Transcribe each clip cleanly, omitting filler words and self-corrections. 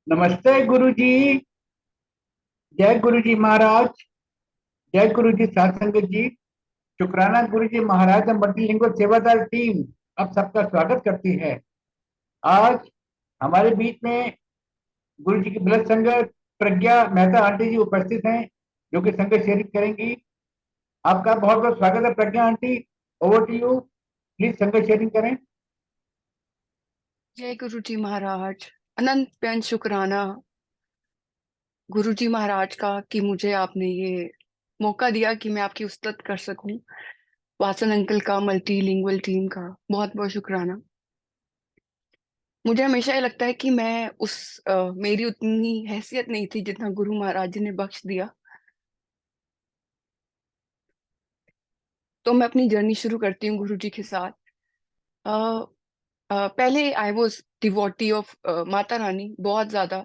नमस्ते गुरु जी। जय गुरु जी महाराज। जय गुरु जी साध संगत जी। शुक्राना गुरु जी महाराज और मल्टीलिंगुअल सेवादार टीम अब सबका स्वागत करती है। आज हमारे बीच में गुरु जी की ब्लड संगत प्रज्ञा मेहता आंटी जी उपस्थित हैं, जो कि संगत शेयरिंग करेंगी। आपका बहुत बहुत स्वागत है Pragya aunty. Over to you, please संगत शेयरिंग करें। जय गुरु जी महाराज। अनंत बेन शुक्राना गुरु जी महाराज का कि मुझे आपने ये मौका दिया कि मैं आपकी उस्तत कर सकूं। वासन अंकल का, मल्टीलिंगुअल टीम का बहुत बहुत शुक्राना। मुझे हमेशा ये लगता है कि मैं मेरी उतनी हैसियत नहीं थी जितना गुरु महाराज जी ने बख्श दिया। तो मैं अपनी जर्नी शुरू करती हूँ गुरु जी के साथ। अ, पहले I was devotee of Mata Rani बहुत ज्यादा।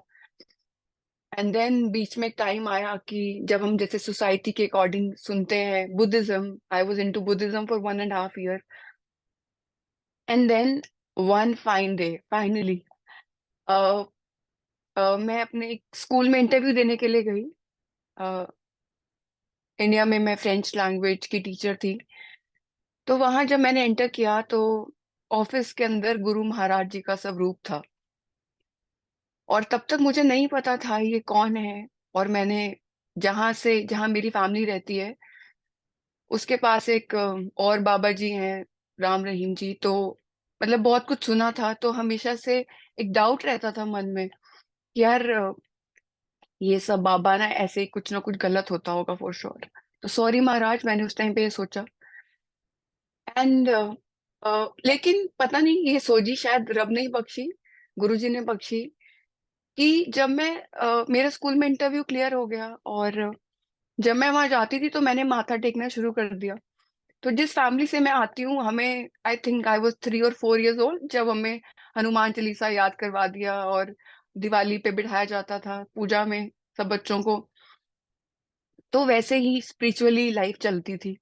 एंड देन बीच में एक टाइम आया कि जब हम जैसे सोसाइटी के अकॉर्डिंग सुनते हैं Buddhism, I was into Buddhism for 1.5 year। And then one fine day finally मैं अपने एक स्कूल में इंटरव्यू देने के लिए गई। अ, इंडिया में मैं फ्रेंच लैंग्वेज की टीचर थी। तो वहां जब मैंने एंटर किया तो ऑफिस के अंदर गुरु महाराज जी का स्वरूप था। और तब तक मुझे नहीं पता था ये कौन है। और मैंने जहाँ मेरी फैमिली रहती है उसके पास एक और बाबा जी हैं, राम रहीम जी। तो मतलब बहुत कुछ सुना था, तो हमेशा से एक डाउट रहता था मन में कि यार ये सब बाबा ना ऐसे ही कुछ ना कुछ गलत होता होगा फॉर श्योर। तो सॉरी महाराज, मैंने उस टाइम पे ये सोचा। एंड लेकिन पता नहीं ये सोची शायद रब ने ही बख्शी, गुरु जी ने बख्शी, कि जब मेरे स्कूल में इंटरव्यू क्लियर हो गया और जब मैं वहां जाती थी तो मैंने माथा टेकना शुरू कर दिया। तो जिस फैमिली से मैं आती हूँ, हमें आई थिंक आई वाज 3 और 4 years ओल्ड जब हमें हनुमान चालीसा याद करवा दिया और दिवाली पे बिठाया जाता था पूजा में सब बच्चों को। तो वैसे ही स्पिरिचुअली लाइफ चलती थी।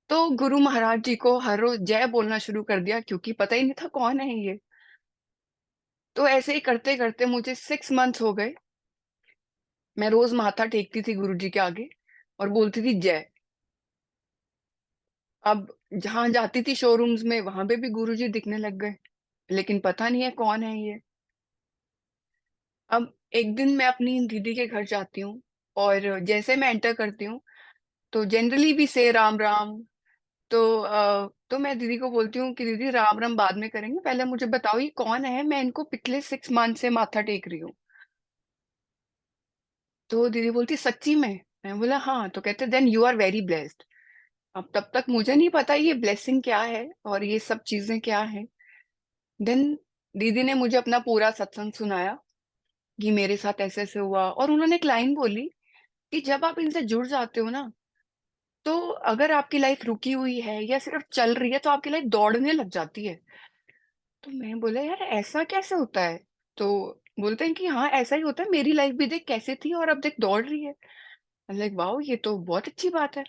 तो गुरु महाराज जी को हर रोज जय बोलना शुरू कर दिया क्योंकि पता ही नहीं था कौन है ये। तो ऐसे ही करते करते मुझे 6 months हो गए। मैं रोज माथा टेकती थी गुरु जी के आगे और बोलती थी जय। अब जहां जाती थी शोरूम्स में वहां पे भी गुरुजी दिखने लग गए, लेकिन पता नहीं है कौन है ये। अब एक दिन मैं अपनी दीदी के घर जाती हूँ और जैसे मैं एंटर करती हूँ तो जनरली भी से राम राम। तो मैं दीदी को बोलती हूँ कि दीदी राम राम बाद में करेंगे, पहले मुझे बताओ ये कौन है, मैं इनको पिछले 6 months से माथा टेक रही हूँ। तो दीदी बोलती सच्ची में? मैं बोला हाँ। तो कहते then you are very blessed. अब तब तक मुझे नहीं पता ये ब्लेसिंग क्या है और ये सब चीजें क्या है। देन दीदी ने मुझे अपना पूरा सत्संग सुनाया कि मेरे साथ ऐसे ऐसे हुआ। और उन्होंने एक लाइन बोली कि जब आप इनसे जुड़ जाते हो ना, तो अगर आपकी लाइफ रुकी हुई है या सिर्फ चल रही है तो आपकी लाइफ दौड़ने लग जाती है। तो मैं बोला यार ऐसा कैसे होता है? तो बोलते हैं कि हाँ ऐसा ही होता है, मेरी लाइफ भी देख कैसे थी और अब देख दौड़ रही है। लाइक वाओ, ये तो बहुत अच्छी बात है।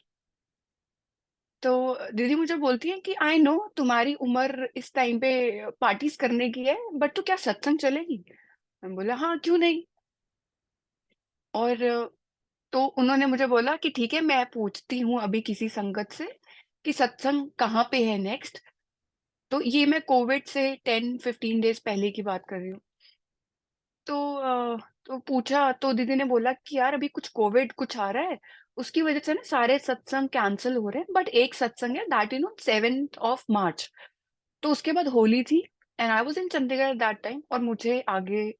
तो दीदी मुझे बोलती है कि आई नो तुम्हारी उम्र इस टाइम पे पार्टीज करने की है, बट तू क्या सत्संग चलेगी? मैं बोला हाँ क्यों नहीं। और तो उन्होंने मुझे बोला कि ठीक है मैं पूछती हूँ अभी किसी संगत से कि सत्संग कहाँ पे है नेक्स्ट। तो ये मैं कोविड से 10-15 डेज पहले की बात कर रही हूँ। तो तो पूछा तो दीदी ने बोला कि यार अभी कुछ कोविड कुछ आ रहा है, उसकी वजह से ना सारे सत्संग कैंसिल हो रहे हैं, बट एक सत्संग है that in on 7th of March। तो उसके बाद होली थी and I was in Chandigarh that time और मुझे आगे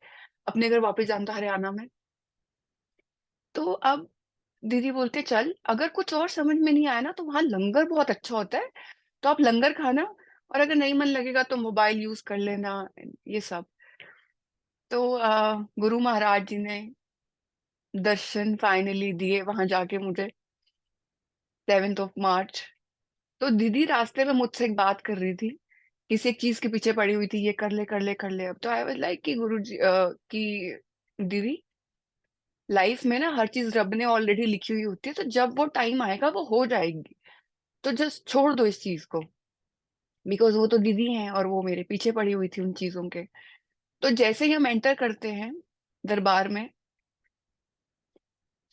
अपने घर वापस जाना था हरियाणा में। तो अब दीदी बोलते चल अगर कुछ और समझ में नहीं आया ना तो वहां लंगर बहुत अच्छा होता है, तो आप लंगर खाना, और अगर नहीं मन लगेगा तो मोबाइल यूज कर लेना, ये सब। तो गुरु महाराज जी ने दर्शन फाइनली दिए वहां जाके मुझे, 7th of March। तो दीदी रास्ते में मुझसे एक बात कर रही थी, किसी एक चीज के पीछे पड़ी हुई थी, ये कर ले कर ले कर ले। अब तो आई वाज लाइक कि गुरु जी कि दीदी लाइफ में ना हर चीज रब ने ऑलरेडी लिखी हुई होती है, तो जब वो टाइम आएगा वो हो जाएगी। तो जस्ट छोड़ दो इस चीज को, बिकॉज वो तो दीदी हैं और वो मेरे पीछे पड़ी हुई थी उन चीजों के। तो जैसे ही हम एंटर करते हैं दरबार में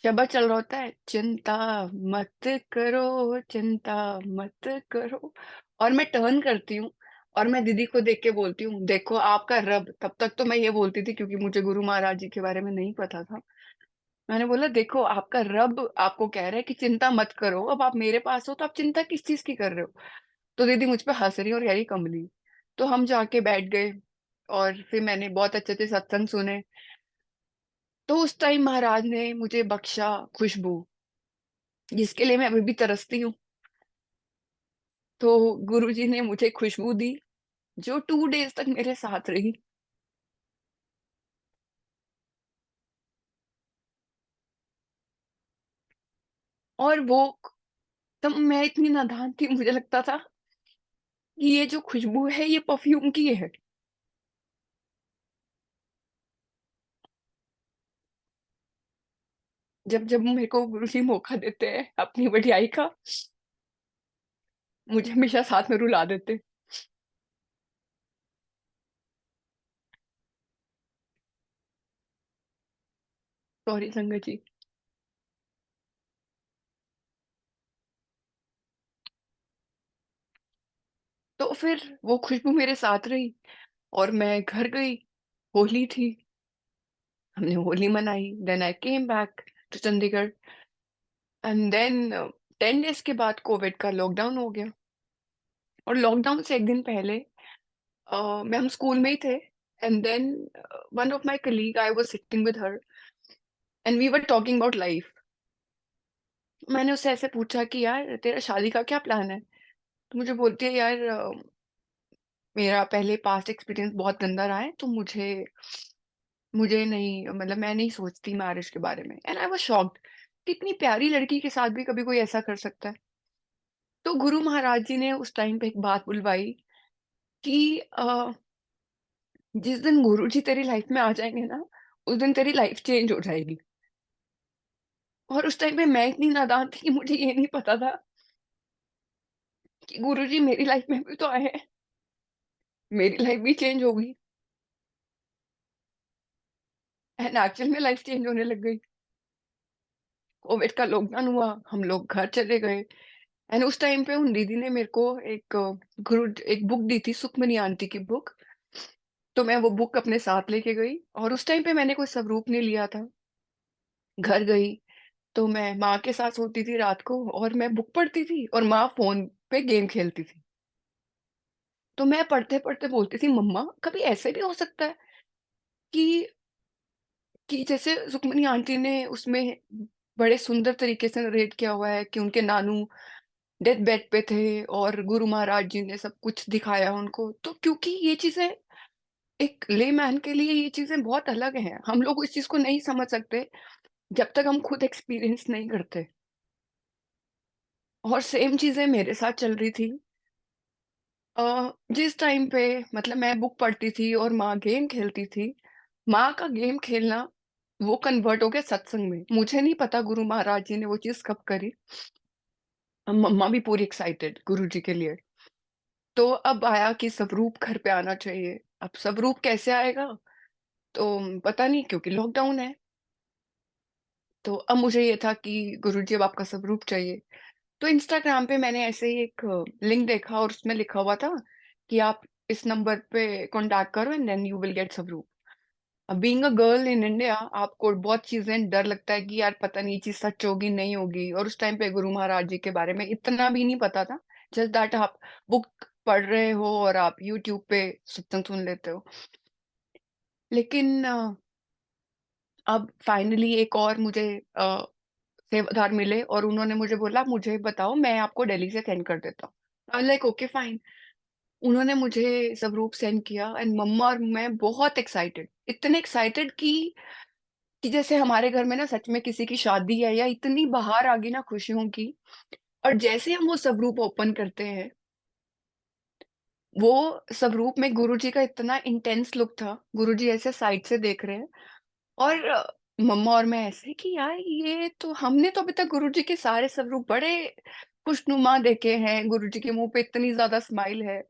शब्द चल रहा होता है, चिंता मत करो, चिंता मत करो। और मैं टर्न करती हूँ और मैं दीदी को देख के बोलती हूँ, देखो आपका रब। तब तक तो मैं ये बोलती थी क्योंकि मुझे गुरु महाराज जी के बारे में नहीं पता था। मैंने बोला, देखो आपका रब आपको कह रहा है कि चिंता मत करो, अब आप मेरे पास हो तो आप चिंता किस चीज की कर रहे हो। तो दीदी मुझ पे हंस रही और कह रही कमली। तो हम जाके बैठ गए और फिर मैंने बहुत अच्छे अच्छे सत्संग सुने। तो उस टाइम महाराज ने मुझे बख्शा खुशबू, जिसके लिए मैं अभी भी तरसती हूँ। तो गुरुजी ने मुझे खुशबू दी जो 2 डेज तक मेरे साथ रही। और वो, तब मैं इतनी नादान थी, मुझे लगता था कि ये जो खुशबू है ये परफ्यूम की है। जब जब मेरे को गुरुजी मौका देते हैं अपनी वडियाई का, मुझे हमेशा साथ में रुला देते। सॉरी संगत जी। तो फिर वो खुशबू मेरे साथ रही और मैं घर गई। होली थी, हमने होली मनाई। Then I came back to Chandigarh and then 10 days के बाद कोविड का लॉकडाउन हो गया। और लॉकडाउन से एक दिन पहले मैं हम स्कूल में ही थे and then one of my colleague, I was sitting with her and we were talking about life. मैंने उससे ऐसे पूछा कि यार तेरा शादी का क्या प्लान है। तो मुझे बोलती है, यार मेरा पहले पास्ट एक्सपीरियंस बहुत गंदा रहा है, तो मुझे मुझे नहीं, मतलब मैं नहीं सोचती मैरिज के बारे में। एंड आई वाज शॉक्ड कि इतनी प्यारी लड़की के साथ भी कभी कोई ऐसा कर सकता है। तो गुरु महाराज जी ने उस टाइम पे एक बात बुलवाई कि जिस दिन गुरु जी तेरी लाइफ में आ जाएंगे ना, उस दिन तेरी लाइफ चेंज हो जाएगी। और उस टाइम पे मैं इतनी नादान थी कि मुझे ये नहीं पता था कि गुरु जी मेरी लाइफ में भी तो आए हैं, मेरी लाइफ भी चेंज होगी। एंड एक्चुअल में लाइफ चेंज होने लग गई। कोविड का लॉकडाउन हुआ, हम लोग घर चले गए। एंड उस टाइम पे उन दीदी ने मेरे को एक गुरु एक बुक दी थी, सुखमनी आंटी की बुक। तो मैं वो बुक अपने साथ लेके गई और उस टाइम पे मैंने कोई स्वरूप नहीं लिया था। घर गई तो मैं माँ के साथ सोती थी रात को और मैं बुक पढ़ती थी और माँ फोन पे गेम खेलती थी। तो मैं पढ़ते पढ़ते बोलती थी, मम्मा कभी ऐसे भी हो सकता है कि जैसे सुखमनी आंटी ने उसमें बड़े सुंदर तरीके से नरेट किया हुआ है कि उनके नानू डेथ बेड पे थे और गुरु महाराज जी ने सब कुछ दिखाया उनको। तो क्योंकि ये चीजें एक लेमैन के लिए ये चीजें बहुत अलग हैं, हम लोग इस चीज को नहीं समझ सकते जब तक हम खुद एक्सपीरियंस नहीं करते। और सेम चीजें मेरे साथ चल रही थी। जिस टाइम पे मतलब मैं बुक पढ़ती थी और माँ गेम खेलती थी, माँ का गेम खेलना वो कन्वर्ट हो गया सत्संग में। मुझे नहीं पता गुरु महाराज जी ने वो चीज कब करी। मम्मा भी पूरी एक्साइटेड गुरु जी के लिए। तो अब आया कि स्वरूप घर पे आना चाहिए। अब स्वरूप कैसे आएगा तो पता नहीं, क्योंकि लॉकडाउन है। तो अब मुझे ये था कि गुरु जी अब आपका स्वरूप चाहिए। तो इंस्टाग्राम पे मैंने ऐसे ही एक लिंक देखा और उसमें लिखा हुआ था कि आप इस नंबर पे कांटेक्ट करो and then you will get Swaroop. अब being a girl in India, आपको बहुत चीजें डर लगता है कि यार पता नहीं ये चीज सच होगी नहीं होगी। और उस टाइम पे गुरु महाराज जी के बारे में इतना भी नहीं पता था। जस्ट दैट आप बुक पढ़ रहे हो और आप यूट्यूब पे सत्संग सुन लेते हो। लेकिन अब फाइनली एक और मुझे सेवादार मिले और उन्होंने मुझे बोला, मुझे बताओ मैं आपको दिल्ली से सेंड कर देता हूँ। I like okay fine. उन्होंने मुझे स्वरूप सेंड किया एंड मम्मा और मैं बहुत एक्साइटेड, इतने एक्साइटेड कि जैसे हमारे घर में ना सच में किसी की शादी है या इतनी बाहर आ गई ना खुशियों की। और जैसे हम वो स्वरूप ओपन करते हैं, वो स्वरूप में गुरुजी का इतना इंटेंस लुक था। गुरुजी ऐसे साइड से देख रहे हैं और मम्मा और मैं ऐसे कि यार ये तो हमने तो अभी तक गुरुजी के सारे स्वरूप बड़े खुशनुमा देखे हैं, गुरुजी के मुंह पे इतनी ज्यादा स्माइल है,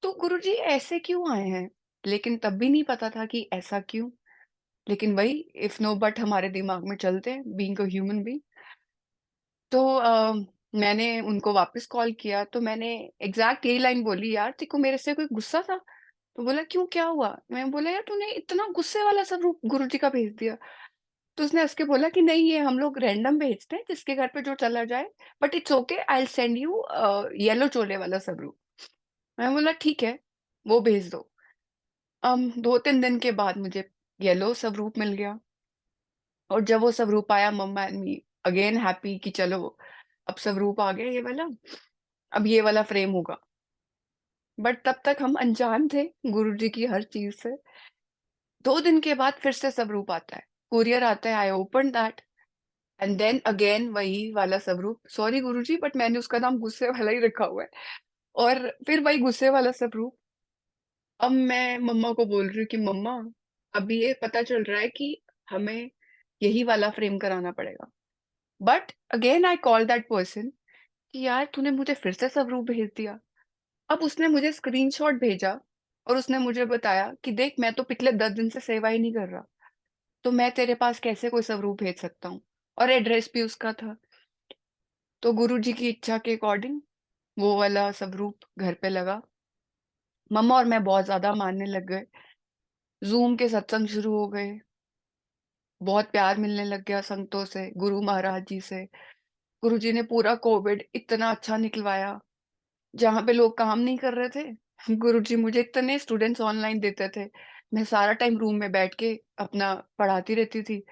तो गुरुजी ऐसे क्यों आए हैं। लेकिन तब भी नहीं पता था कि ऐसा क्यों। लेकिन वही इफ नो बट हमारे दिमाग में चलते हैं बीइंग अ ह्यूमन बीइंग। तो मैंने उनको वापस कॉल किया तो मैंने एग्जैक्ट यही लाइन बोली, यार तेरे को मेरे से कोई गुस्सा था? तो बोला क्यों, क्या हुआ? मैं बोला यार तूने इतना गुस्से वाला सब रूप गुरुजी का भेज दिया। तो उसने हंस के बोला कि नहीं, ये हम लोग रैंडम भेजते हैं जिसके घर पे जो चला जाए, but it's okay, I will send you yellow chole वाला सबरूप। मैं बोला ठीक है, वो भेज दो। 2-3 दिन के बाद मुझे येलो स्वरूप मिल गया। और जब वो स्वरूप आया, मम्मा एंड मी अगेन हैप्पी कि चलो अब स्वरूप आ गया ये वाला, अब ये वाला फ्रेम होगा। बट तब तक हम अनजान थे गुरुजी की हर चीज से। 2 दिन के बाद फिर से स्वरूप आता है, कुरियर आता है, I open that and then again वही वाला स्वरूप। सॉरी गुरुजी, बट मैंने उसका नाम गुस्से वाला ही रखा हुआ है। और फिर वही गुस्से वाला स्वरूप। अब मैं मम्मा को बोल रही हूँ कि मम्मा, अभी ये पता चल रहा है कि हमें यही वाला फ्रेम कराना पड़ेगा। But again I call that person कि यार तूने मुझे फिर से स्वरूप भेज दिया। अब उसने मुझे स्क्रीनशॉट भेजा और उसने मुझे बताया कि देख, मैं तो पिछले 10 दिन से सेवा ही नहीं कर रहा, तो मैं तेरे पास कैसे कोई स्वरूप भेज सकता हूँ। और एड्रेस भी उसका था। तो गुरुजी की इच्छा के अकॉर्डिंग वो वाला स्वरूप घर पे लगा। मम्मा और मैं बहुत ज्यादा मानने लग गए। जूम के सत्संग शुरू हो गए। बहुत प्यार मिलने लग गया संतों से, गुरु महाराज जी से। गुरुजी ने पूरा कोविड इतना अच्छा निकलवाया। जहाँ पे लोग काम नहीं कर रहे थे, गुरुजी मुझे इतने स्टूडेंट्स ऑनलाइन देते थे। मैं सारा टाइम रूम में बैठ के अपना पढ़ाती रहती थी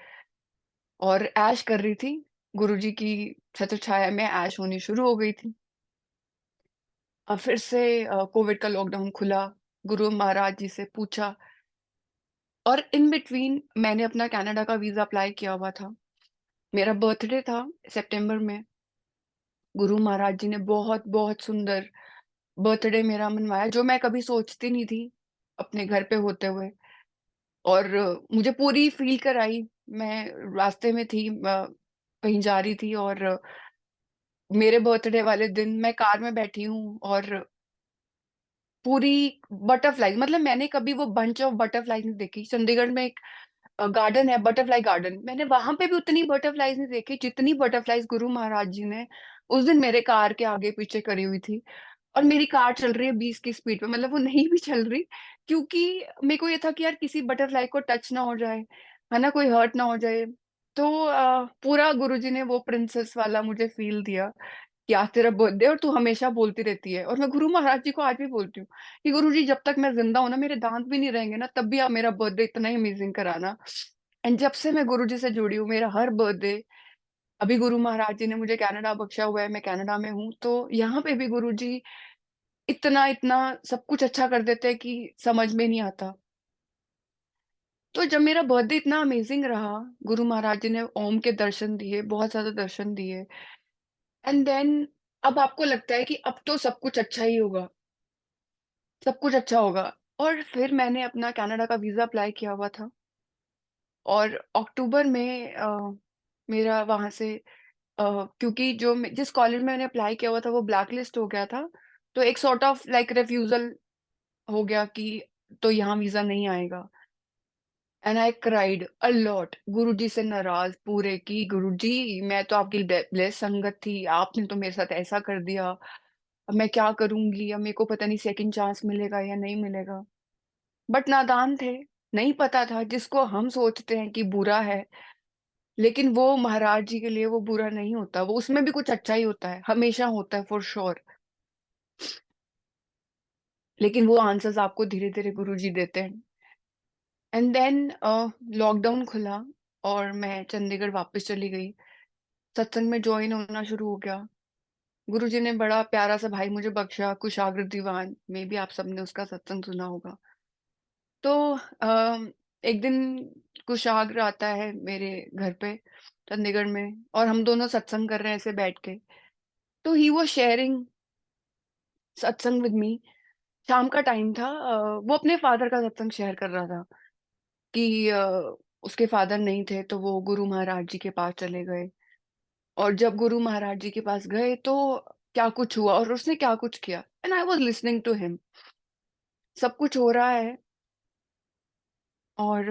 और ऐश कर रही थी। गुरुजी की छत्र छाया में ऐश होनी शुरू हो गई थी। अब फिर से कोविड का लॉकडाउन खुला। गुरु महाराज जी से पूछा। और इन बिटवीन मैंने अपना कनाडा का वीजा अप्लाई किया हुआ था। मेरा बर्थडे था सितंबर में। गुरु महाराज जी ने बहुत बहुत सुंदर बर्थडे मेरा मनवाया, जो मैं कभी सोचती नहीं थी अपने घर पे होते हुए। और मुझे पूरी फील कराई। मैं रास्ते में थी, कहीं जा रही थी, और मेरे बर्थडे वाले दिन मैं कार में बैठी हूँ और पूरी बटरफ्लाई, मतलब मैंने कभी वो बंच ऑफ बटरफ्लाई नहीं देखी। चंडीगढ़ में एक गार्डन है, बटरफ्लाई गार्डन, मैंने वहां पे भी उतनी बटरफ्लाईज नहीं देखी जितनी बटरफ्लाईज गुरु महाराज जी ने उस दिन मेरे कार के आगे पीछे करी हुई थी। और मेरी कार चल रही है 20 की स्पीड पे, मतलब वो नहीं भी चल रही, क्योंकि मेरे को ये था कि यार किसी बटरफ्लाई को टच ना हो जाए, है ना, कोई हर्ट ना हो जाए। तो पूरा गुरुजी ने वो प्रिंसेस वाला मुझे फील दिया कि आज तेरा बर्थडे और तू हमेशा बोलती रहती है। और मैं गुरु महाराज जी को आज भी बोलती हूँ कि गुरु जी, जब तक मैं जिंदा हूं ना, मेरे दांत भी नहीं रहेंगे ना, तब भी आप मेरा बर्थडे इतना ही अमेजिंग कराना। एंड जब से मैं गुरु जी से जुड़ी हूँ, मेरा हर बर्थडे, अभी गुरु महाराज जी ने मुझे कनाडा बख्शा हुआ है, मैं कनाडा में हूँ, तो यहाँ पे भी गुरु जी इतना इतना सब कुछ अच्छा कर देते हैं कि समझ में नहीं आता। तो जब मेरा बर्थडे इतना अमेजिंग रहा, गुरु महाराज जी ने ओम के दर्शन दिए, बहुत ज्यादा दर्शन दिए। एंड देन अब आपको लगता है कि अब तो सब कुछ अच्छा ही होगा, सब कुछ अच्छा होगा। और फिर मैंने अपना कनाडा का वीजा अप्लाई किया हुआ था। और अक्टूबर में मेरा वहां से क्योंकि जिस कॉलेज में मैंने अप्लाई किया हुआ था वो ब्लैक लिस्ट हो गया था, तो एक सॉर्ट ऑफ लाइक रेफ्यूजल हो गया कि तो यहाँ वीजा नहीं आएगा। And I cried a lot, Guruji से नाराज पूरे की गुरुजी, मैं तो आपकी ब्लेस संगत थी, आपने तो मेरे साथ ऐसा कर दिया। अब मैं क्या करूंगी, अब मेरे को पता नहीं सेकंड चांस मिलेगा या नहीं मिलेगा। बट नादान थे, नहीं पता था जिसको हम सोचते हैं कि बुरा है, लेकिन वो महाराज जी के लिए वो बुरा नहीं होता, वो उसमें भी कुछ अच्छा ही होता है, हमेशा होता है फॉर श्योर। लेकिन वो आंसर्स आपको धीरे धीरे गुरु जी देते हैं। एंड देन लॉकडाउन खुला और मैं चंडीगढ़ वापस चली गई। सत्संग में ज्वाइन होना शुरू हो गया। गुरु जी ने बड़ा प्यारा सा भाई मुझे बख्शा, कुशाग्र दीवान में भी आप सबने उसका सत्संग सुना होगा। तो एक दिन कुशाग्र आता है मेरे घर पे चंडीगढ़ में, और हम दोनों सत्संग कर रहे हैं ऐसे बैठ के। तो ही वो शेयरिंग सत्संग विद मी। शाम का टाइम था, वो अपने फादर का सत्संग शेयर कर रहा था कि उसके फादर नहीं थे, तो वो गुरु महाराज जी के पास चले गए। और जब गुरु महाराज जी के पास गए तो क्या कुछ हुआ और उसने क्या कुछ किया, and I was listening to him. सब कुछ हो रहा है और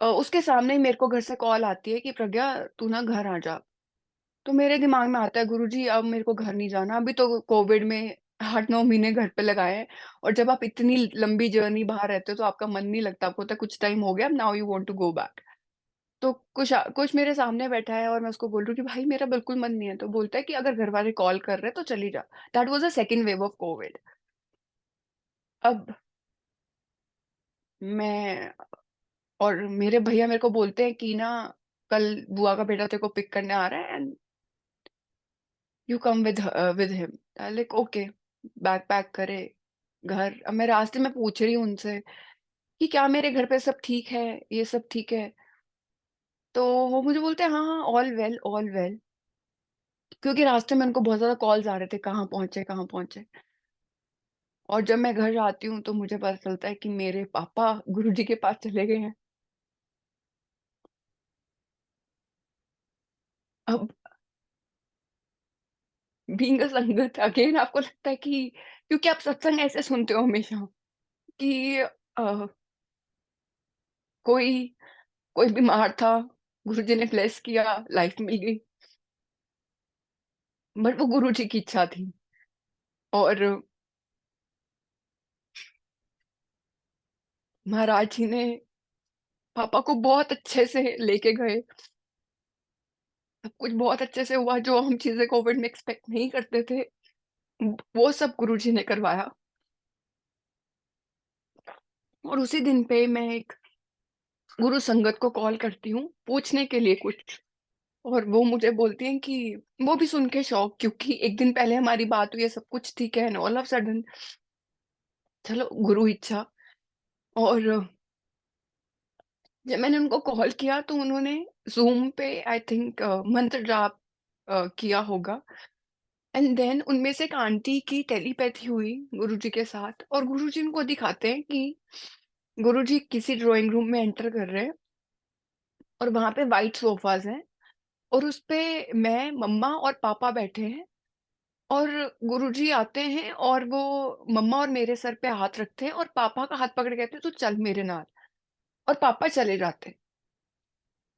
उसके सामने ही मेरे को घर से कॉल आती है कि प्रज्ञा तू ना घर आ जा। तो मेरे दिमाग में आता है गुरुजी अब मेरे को घर नहीं जाना, अभी तो कोविड में 8-9 महीने घर पे लगाए हैं। और जब आप इतनी लंबी जर्नी बाहर रहते हो तो आपका मन नहीं लगता, आपको होता है कुछ टाइम हो गया, now you want to go back. तो कुछ मेरे सामने बैठा है और मैं उसको बोल रही हूँ कि भाई मेरा बिल्कुल मन नहीं है, तो बोलता है कि अगर घर वाले कॉल कर रहे हैं तो चली जा। That was a second wave of Covid. अब मैं और मेरे भैया मेरे को बोलते हैं कि ना कल बुआ का बेटा तेरे को पिक करने आ रहा है and you come with him. Like okay, bag pack करे घर। अब मैं रास्ते में पूछ रही हूँ उनसे कि क्या मेरे घर पे सब ठीक है, ये सब ठीक है। तो वो मुझे बोलते हैं हाँ हाँ ऑल वेल ऑल वेल, क्योंकि रास्ते में उनको बहुत ज्यादा कॉल्स आ रहे थे कहाँ पहुंचे कहाँ पहुंचे। और जब मैं घर आती हूँ तो मुझे पता चलता है कि मेरे पापा गुरुजी के पास चले गए हैं। अब बीइंग अ संगत अगेन आपको लगता है कि, क्योंकि आप सत्संग ऐसे सुनते हो हमेशा कि कोई कोई बीमार था, गुरुजी ने ब्लेस किया, लाइफ मिल गई। बट वो गुरुजी की इच्छा थी। और महाराज जी ने पापा को बहुत अच्छे से लेके गए। सब कुछ बहुत अच्छे से हुआ, जो हम चीजें कोविड में एक्सपेक्ट नहीं करते थे वो सब गुरुजी ने करवाया। और उसी दिन पे मैं एक गुरु संगत को कॉल करती हूँ पूछने के लिए कुछ, और वो मुझे बोलती हैं कि वो भी सुन के शौक, क्योंकि एक दिन पहले हमारी बात हुई है, सब कुछ ठीक है, ऑल ऑफ सडन चलो गुरु इच्छा। और जब मैंने उनको कॉल किया तो उन्होंने जूम पे आई थिंक मंत्र जाप किया होगा। एंड देन उनमें से एक आंटी की टेलीपैथी हुई गुरुजी के साथ, और गुरुजी उनको दिखाते हैं कि गुरुजी किसी ड्राइंग रूम में एंटर कर रहे हैं और वहां पे वाइट सोफाज हैं, और उस पे मैं मम्मा और पापा बैठे हैं। और गुरुजी आते हैं और वो मम्मा और मेरे सर पे हाथ रखते हैं और पापा का हाथ पकड़ के कहते हैं तू चल मेरे नाल, और पापा चले जाते हैं।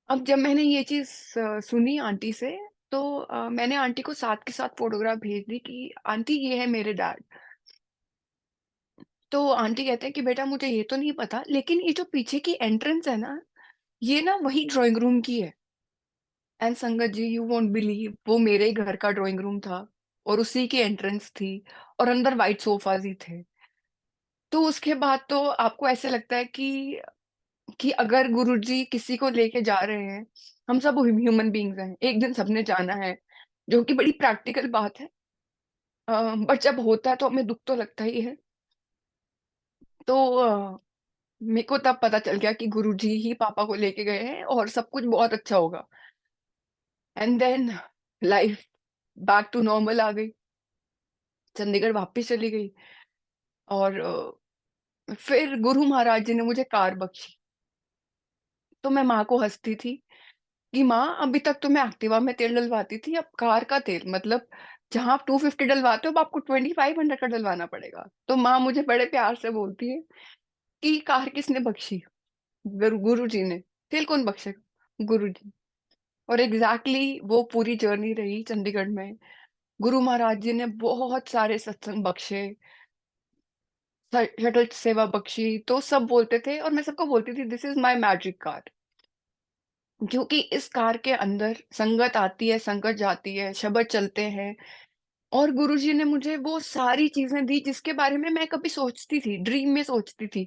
अब जब मैंने ये चीज सुनी आंटी से, तो मैंने आंटी को साथ के साथ फोटोग्राफ भेज दी कि आंटी ये है मेरे डैड। तो आंटी कहते हैं कि बेटा मुझे ये तो नहीं पता, लेकिन ये जो पीछे की एंट्रेंस है ना, ये ना वही ड्राइंग रूम की है। एंड संगत जी यू वोंट बिलीव, वो मेरे ही घर का ड्राइंग रूम था और उसी की एंट्रेंस थी, और अंदर वाइट सोफाज ही थे। तो उसके बाद तो आपको ऐसे लगता है कि अगर गुरुजी किसी को लेके जा रहे हैं, हम सब ह्यूमन बीइंग्स हैं, एक दिन सबने जाना है, जो कि बड़ी प्रैक्टिकल बात है। बट जब होता है तो हमें दुख तो लगता ही है। तो मेरे को तब पता चल गया कि गुरुजी ही पापा को लेके गए हैं और सब कुछ बहुत अच्छा होगा। And then life back to normal आ गई, चंडीगढ़ वापस चली गई। और फिर गुरु महाराज जी ने मुझे कार बख्शी। तो मैं माँ को हंसती थी कि माँ अभी तक तो मैं एक्टिवा में तेल डलवाती थी, अब कार का तेल मतलब जहाँ आप 250 डलवाते हो अब आपको 2500 का डलवाना पड़ेगा। तो माँ मुझे बड़े प्यार से बोलती है कि कार किसने बख्शी? गुरु जी ने। तेल कौन बख्शेगा? गुरु जी। और एग्जैक्टली वो पूरी जर्नी रही चंडीगढ़ में। गुरु महाराज जी ने बहुत सारे सत्संग बख्शे, शटल सेवा बख्शी, तो सब बोलते थे और मैं सबको बोलती थी this is my magic car. क्योंकि इस कार के अंदर संगत आती है, संगत जाती है, शब्द चलते हैं। और गुरुजी ने मुझे वो सारी चीजें दी जिसके बारे में मैं कभी सोचती थी, ड्रीम में सोचती थी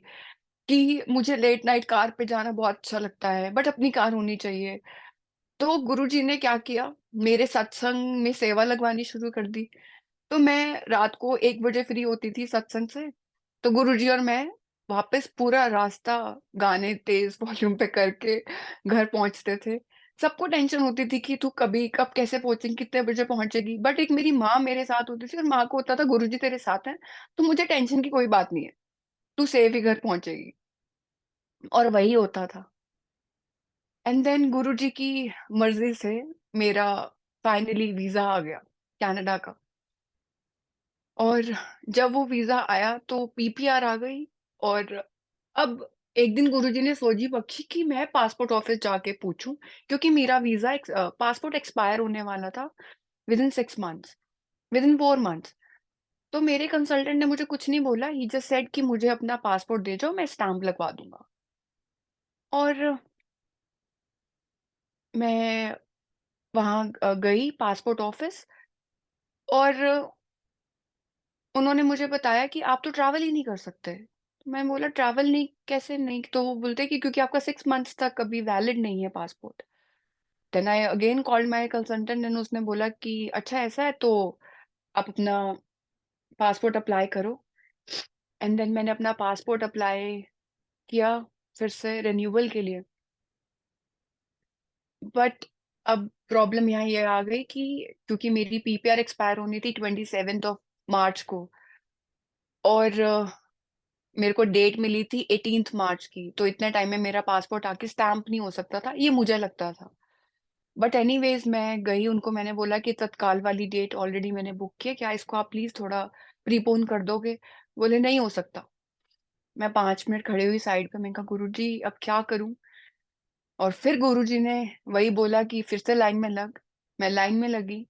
कि मुझे लेट नाइट कार पे जाना बहुत अच्छा लगता है बट अपनी कार होनी चाहिए। तो गुरुजी ने क्या किया, मेरे सत्संग में सेवा लगवानी शुरू कर दी। तो मैं रात को 1 बजे फ्री होती थी सत्संग से, तो गुरुजी और मैं वापस पूरा रास्ता गाने तेज वॉल्यूम पे करके घर पहुंचते थे। सबको टेंशन होती थी कि तू कभी कब कैसे पहुंचेगी, कितने बजे पहुंचेगी, बट एक मेरी माँ मेरे साथ होती थी और माँ को होता था गुरुजी तेरे साथ हैं, तो मुझे टेंशन की कोई बात नहीं है, तू सेफ ही घर पहुंचेगी। और वही होता था। एंड देन गुरुजी की मर्जी से मेरा फाइनली वीजा आ गया कनाडा का। और जब वो वीजा आया तो पीपीआर आ गई। और अब एक दिन गुरुजी ने सोची बख्शी कि मैं पासपोर्ट ऑफिस जाके पूछूं, क्योंकि मेरा वीजा पासपोर्ट एक्सपायर होने वाला था with in 6 months, with in 4 months. तो मेरे कंसल्टेंट ने मुझे कुछ नहीं बोला, ही जस्ट सेड कि मुझे अपना पासपोर्ट दे जाओ, मैं स्टाम्प लगवा दूंगा। और मैं वहां गई पासपोर्ट ऑफिस, और उन्होंने मुझे बताया कि आप तो ट्रैवल ही नहीं कर सकते। तो मैं बोला ट्रैवल नहीं, कैसे नहीं? तो वो बोलते कि क्योंकि आपका 6 मंथ्स तक अभी वैलिड नहीं है passport. Then I again called my consultant and उसने बोला कि अच्छा ऐसा है तो आप अपना पासपोर्ट अप्लाई करो। एंड देन मैंने अपना पासपोर्ट अप्लाई किया फिर से रिन्यूअल के लिए। बट अब प्रॉब्लम यहाँ ये आ गई कि क्योंकि मेरी पीपीआर एक्सपायर होनी थी 27 मार्च को, और मेरे को डेट मिली थी 18 मार्च की, तो इतने टाइम में मेरा पासपोर्ट आके स्टैम्प नहीं हो सकता था, ये मुझे लगता था। बट एनीवेज मैं गई, उनको मैंने बोला कि तत्काल वाली डेट ऑलरेडी मैंने बुक की है, क्या इसको आप प्लीज थोड़ा प्रीपोन कर दोगे? बोले नहीं हो सकता। मैं 5 मिनट खड़ी हुई साइड पे, मैंने कहा गुरुजी अब क्या करूं? और फिर गुरुजी ने वही बोला कि फिर से लाइन में लग। मैं लाइन में लगी,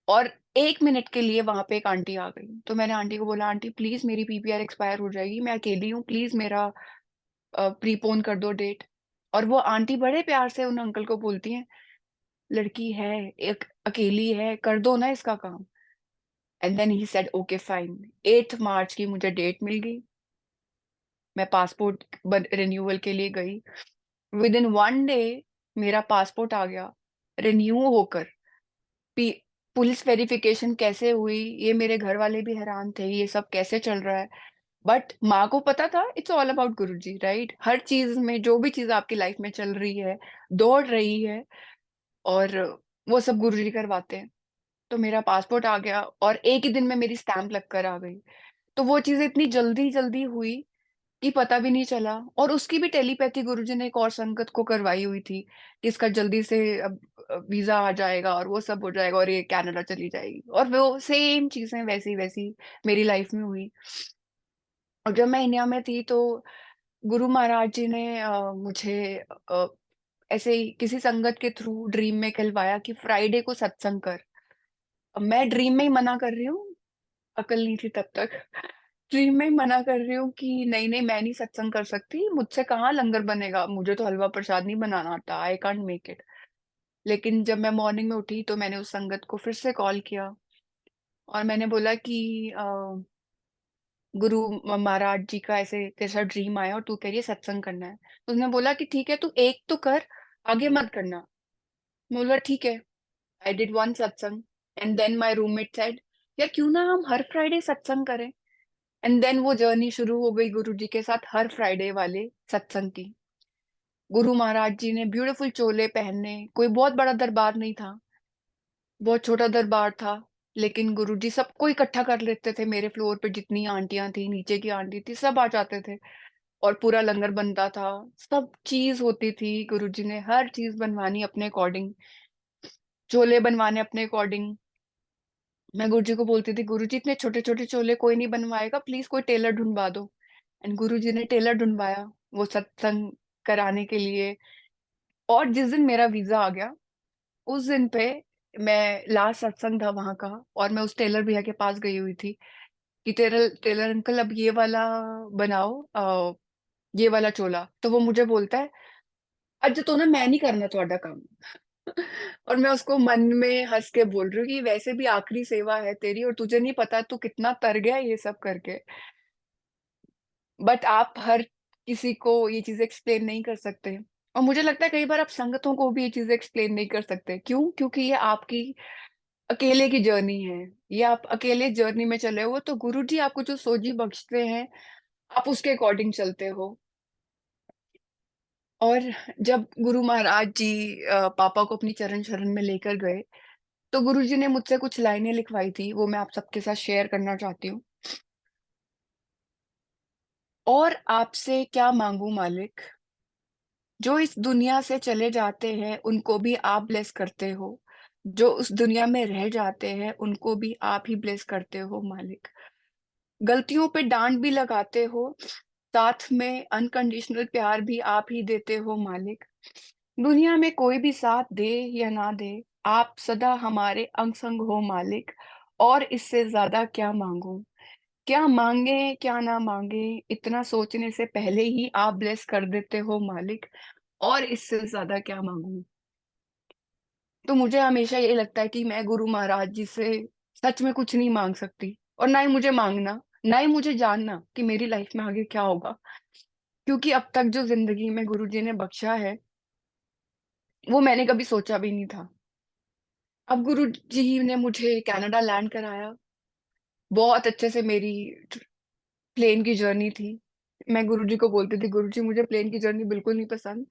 और 1 मिनट के लिए वहां पे एक आंटी आ गई। तो मैंने आंटी को बोला आंटी प्लीज मेरी पीपीआर एक्सपायर हो जाएगी, मैं अकेली हूँ, प्लीज मेरा प्रीपोन कर दो डेट। और वो आंटी बड़े प्यार से उन अंकल को बोलती हैं, लड़की है, एक अकेली है, कर दो ना इसका काम। And then he said okay fine. 8 March की मुझे डेट मिल गई, मैं पासपोर्ट रिन्यूअल के लिए गई। विद इन 1 डे मेरा पासपोर्ट आ गया रिन्यू होकर। पी- पुलिस वेरिफिकेशन कैसे हुई, ये मेरे घर वाले भी हैरान थे, ये सब कैसे चल रहा है। बट माँ को पता था it's all about Guruji, right? हर चीज में, जो भी चीज आपकी लाइफ में चल रही है, दौड़ रही है, और वो सब गुरुजी करवाते हैं। तो मेरा पासपोर्ट आ गया और एक ही दिन में मेरी स्टैंप लगकर आ गई। तो वो चीज इतनी जल्दी जल्दी हुई कि पता भी नहीं चला। और उसकी भी टेलीपैथी गुरुजी ने एक और संगत को करवाई हुई थी कि इसका जल्दी से अब वीजा आ जाएगा और वो सब हो जाएगा और ये कनाडा चली जाएगी, और वो सेम चीजें वैसी वैसी मेरी लाइफ में हुई। और जब मैं इंडिया में थी तो गुरु महाराज जी ने मुझे ऐसे ही किसी संगत के थ्रू ड्रीम में कहलवाया कि फ्राइडे को सत्संग कर। अब मैं ड्रीम में ही मना कर रही हूँ, अकल नहीं थी तब तक। ड्रीम में ही मना कर रही हूँ कि नहीं नहीं मैं नहीं सत्संग कर सकती, मुझसे कहाँ लंगर बनेगा, मुझे तो हलवा प्रसाद नहीं बनाना आता, आई कांट मेक इट। लेकिन जब मैं मॉर्निंग में उठी तो मैंने उस संगत को फिर से कॉल किया, और मैंने बोला कि गुरु महाराज जी का ऐसे तेरे साथ ड्रीम आया और तू कह रही है सत्संग करना है। तो उसने बोला कि ठीक है तू एक तो कर, आगे मत करना। मैं बोला ठीक है। I did one satsang, and then my roommate said यार क्यों ना हम हर फ्राइडे सत्संग करें। एंड देन वो जर्नी शुरू हो गई गुरु जी के साथ हर फ्राइडे वाले सत्संग की। गुरु महाराज जी ने ब्यूटीफुल चोले पहनने, कोई बहुत बड़ा दरबार नहीं था, बहुत छोटा दरबार था, लेकिन गुरुजी सबको इकट्ठा कर लेते थे। मेरे फ्लोर पे जितनी आंटियां थी, नीचे की आंटी थी, सब आ जाते थे, और पूरा लंगर बनता था, सब चीज होती थी। गुरुजी ने हर चीज बनवानी अपने अकॉर्डिंग, चोले बनवाने अपने अकॉर्डिंग। मैं गुरुजी को बोलती थी गुरुजी इतने छोटे छोटे चोले कोई नहीं बनवाएगा, प्लीज कोई टेलर ढूंढवा दो। एंड गुरुजी ने टेलर ढूंढवाया वो सत्संग कराने के लिए। और जिस दिन मेरा वीजा आ गया उस दिन पे, मैं लास्ट सत्संग था वहां का, और मैं उस टेलर भैया के पास गई हुई थी कि टेलर टेलर अंकल अब ये वाला बनाओ, ये वाला चोला। तो वो मुझे बोलता है अच्छा तो ना मैं नहीं करना ਤੁਹਾਡਾ काम। और मैं उसको मन में हंस के बोल रही हूँ कि वैसे भी आखिरी सेवा है तेरी, और तुझे नहीं पता तू कितना तर गया ये सब करके। बट आप हर किसी को ये चीजें एक्सप्लेन नहीं कर सकते। और मुझे लगता है कई बार आप संगतों को भी ये चीजें एक्सप्लेन नहीं कर सकते। क्यों? क्योंकि ये आपकी अकेले की जर्नी है, ये आप अकेले जर्नी में चले हो, तो गुरु जी आपको जो सोजी बख्शते हैं आप उसके अकॉर्डिंग चलते हो। और जब गुरु महाराज जी पापा को अपनी चरण शरण में लेकर गए, तो गुरु जी ने मुझसे कुछ लाइनें लिखवाई थी, वो मैं आप सबके साथ शेयर करना चाहती हूँ। और आपसे क्या मांगू मालिक, जो इस दुनिया से चले जाते हैं उनको भी आप ब्लेस करते हो, जो उस दुनिया में रह जाते हैं उनको भी आप ही ब्लेस करते हो मालिक। गलतियों पे डांट भी लगाते हो, साथ में अनकंडीशनल प्यार भी आप ही देते हो मालिक। दुनिया में कोई भी साथ दे या ना दे, आप सदा हमारे अंग संग हो मालिक। और इससे ज्यादा क्या मांगू? क्या मांगे क्या ना मांगे, इतना सोचने से पहले ही आप ब्लेस कर देते हो मालिक। और इससे ज्यादा क्या मांगू? तो मुझे हमेशा ये लगता है कि मैं गुरु महाराज जी से सच में कुछ नहीं मांग सकती, और ना ही मुझे मांगना, ना ही मुझे जानना कि मेरी लाइफ में आगे क्या होगा। क्योंकि अब तक जो जिंदगी में गुरु जी ने बख्शा है, वो मैंने कभी सोचा भी नहीं था। अब गुरु जी ने मुझे कनाडा लैंड कराया। बहुत अच्छे से मेरी प्लेन की जर्नी थी। मैं गुरु जी को बोलती थी, गुरु जी मुझे प्लेन की जर्नी बिल्कुल नहीं पसंद,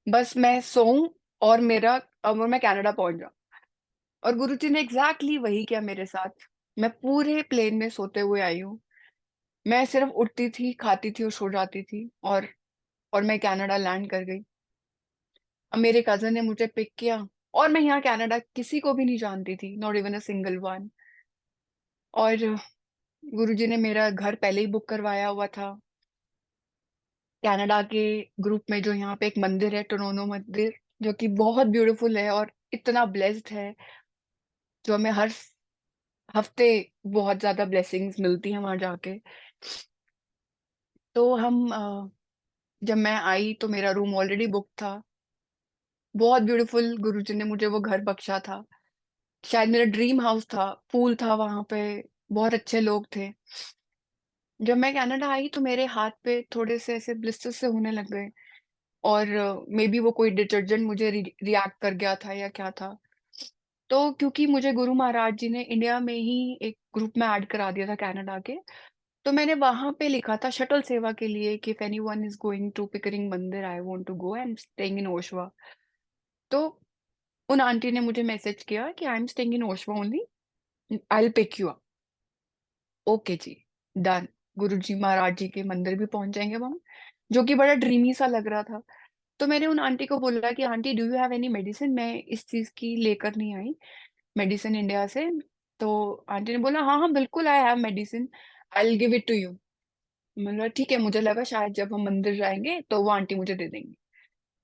बस मैं सोऊं और मेरा और मैं कनाडा पहुंच जाऊं। और गुरुजी ने एग्जैक्टली वही किया मेरे साथ। मैं पूरे प्लेन में सोते हुए आई हूँ। मैं सिर्फ उठती थी, खाती थी और सो जाती थी, और मैं कनाडा लैंड कर गई। अब मेरे कजन ने मुझे पिक किया, और मैं यहाँ कनाडा किसी को भी नहीं जानती थी, not even a single one. और गुरुजी ने मेरा घर पहले ही बुक करवाया हुआ था। कनाडा के ग्रुप में जो यहाँ पे एक मंदिर है, टोरोंटो मंदिर, जो कि बहुत ब्यूटीफुल है और इतना ब्लेस्ड है, जो हमें हर हफ्ते बहुत ज्यादा ब्लेसिंग्स मिलती हैं वहां जाके। तो जब मैं आई तो मेरा रूम ऑलरेडी बुक था। बहुत ब्यूटीफुल गुरुजी ने मुझे वो घर बख्शा था। शायद मेरा ड्रीम हाउस था, पूल था वहां पे, बहुत अच्छे लोग थे। जब मैं कनाडा आई तो मेरे हाथ पे थोड़े से ऐसे ब्लिस्टर्स से होने लग गए, और मे बी वो कोई डिटर्जेंट मुझे रिएक्ट कर गया था या क्या था। तो क्योंकि मुझे गुरु महाराज जी ने इंडिया में ही एक ग्रुप में ऐड करा दिया था कनाडा के, तो मैंने वहां पे लिखा था शटल सेवा के लिए कि if anyone is going to Pickering mandir, I want to go, I am staying in Oshawa. तो उन आंटी ने मुझे मैसेज किया कि I am staying in Oshawa only, I will pick you up. Okay जी, डन। गुरु जी महाराज जी के मंदिर भी पहुंच जाएंगे वहां, जो कि बड़ा ड्रीमी सा लग रहा था। तो मैंने उन आंटी को बोला कि aunty, do you have any medicine? मैं इस चीज की लेकर नहीं आई मेडिसिन इंडिया से। तो आंटी ने बोला, हाँ हाँ बिल्कुल, I have medicine, I will give it to you. मतलब ठीक है, मुझे लगा शायद जब हम मंदिर जाएंगे तो वो आंटी मुझे दे देंगी।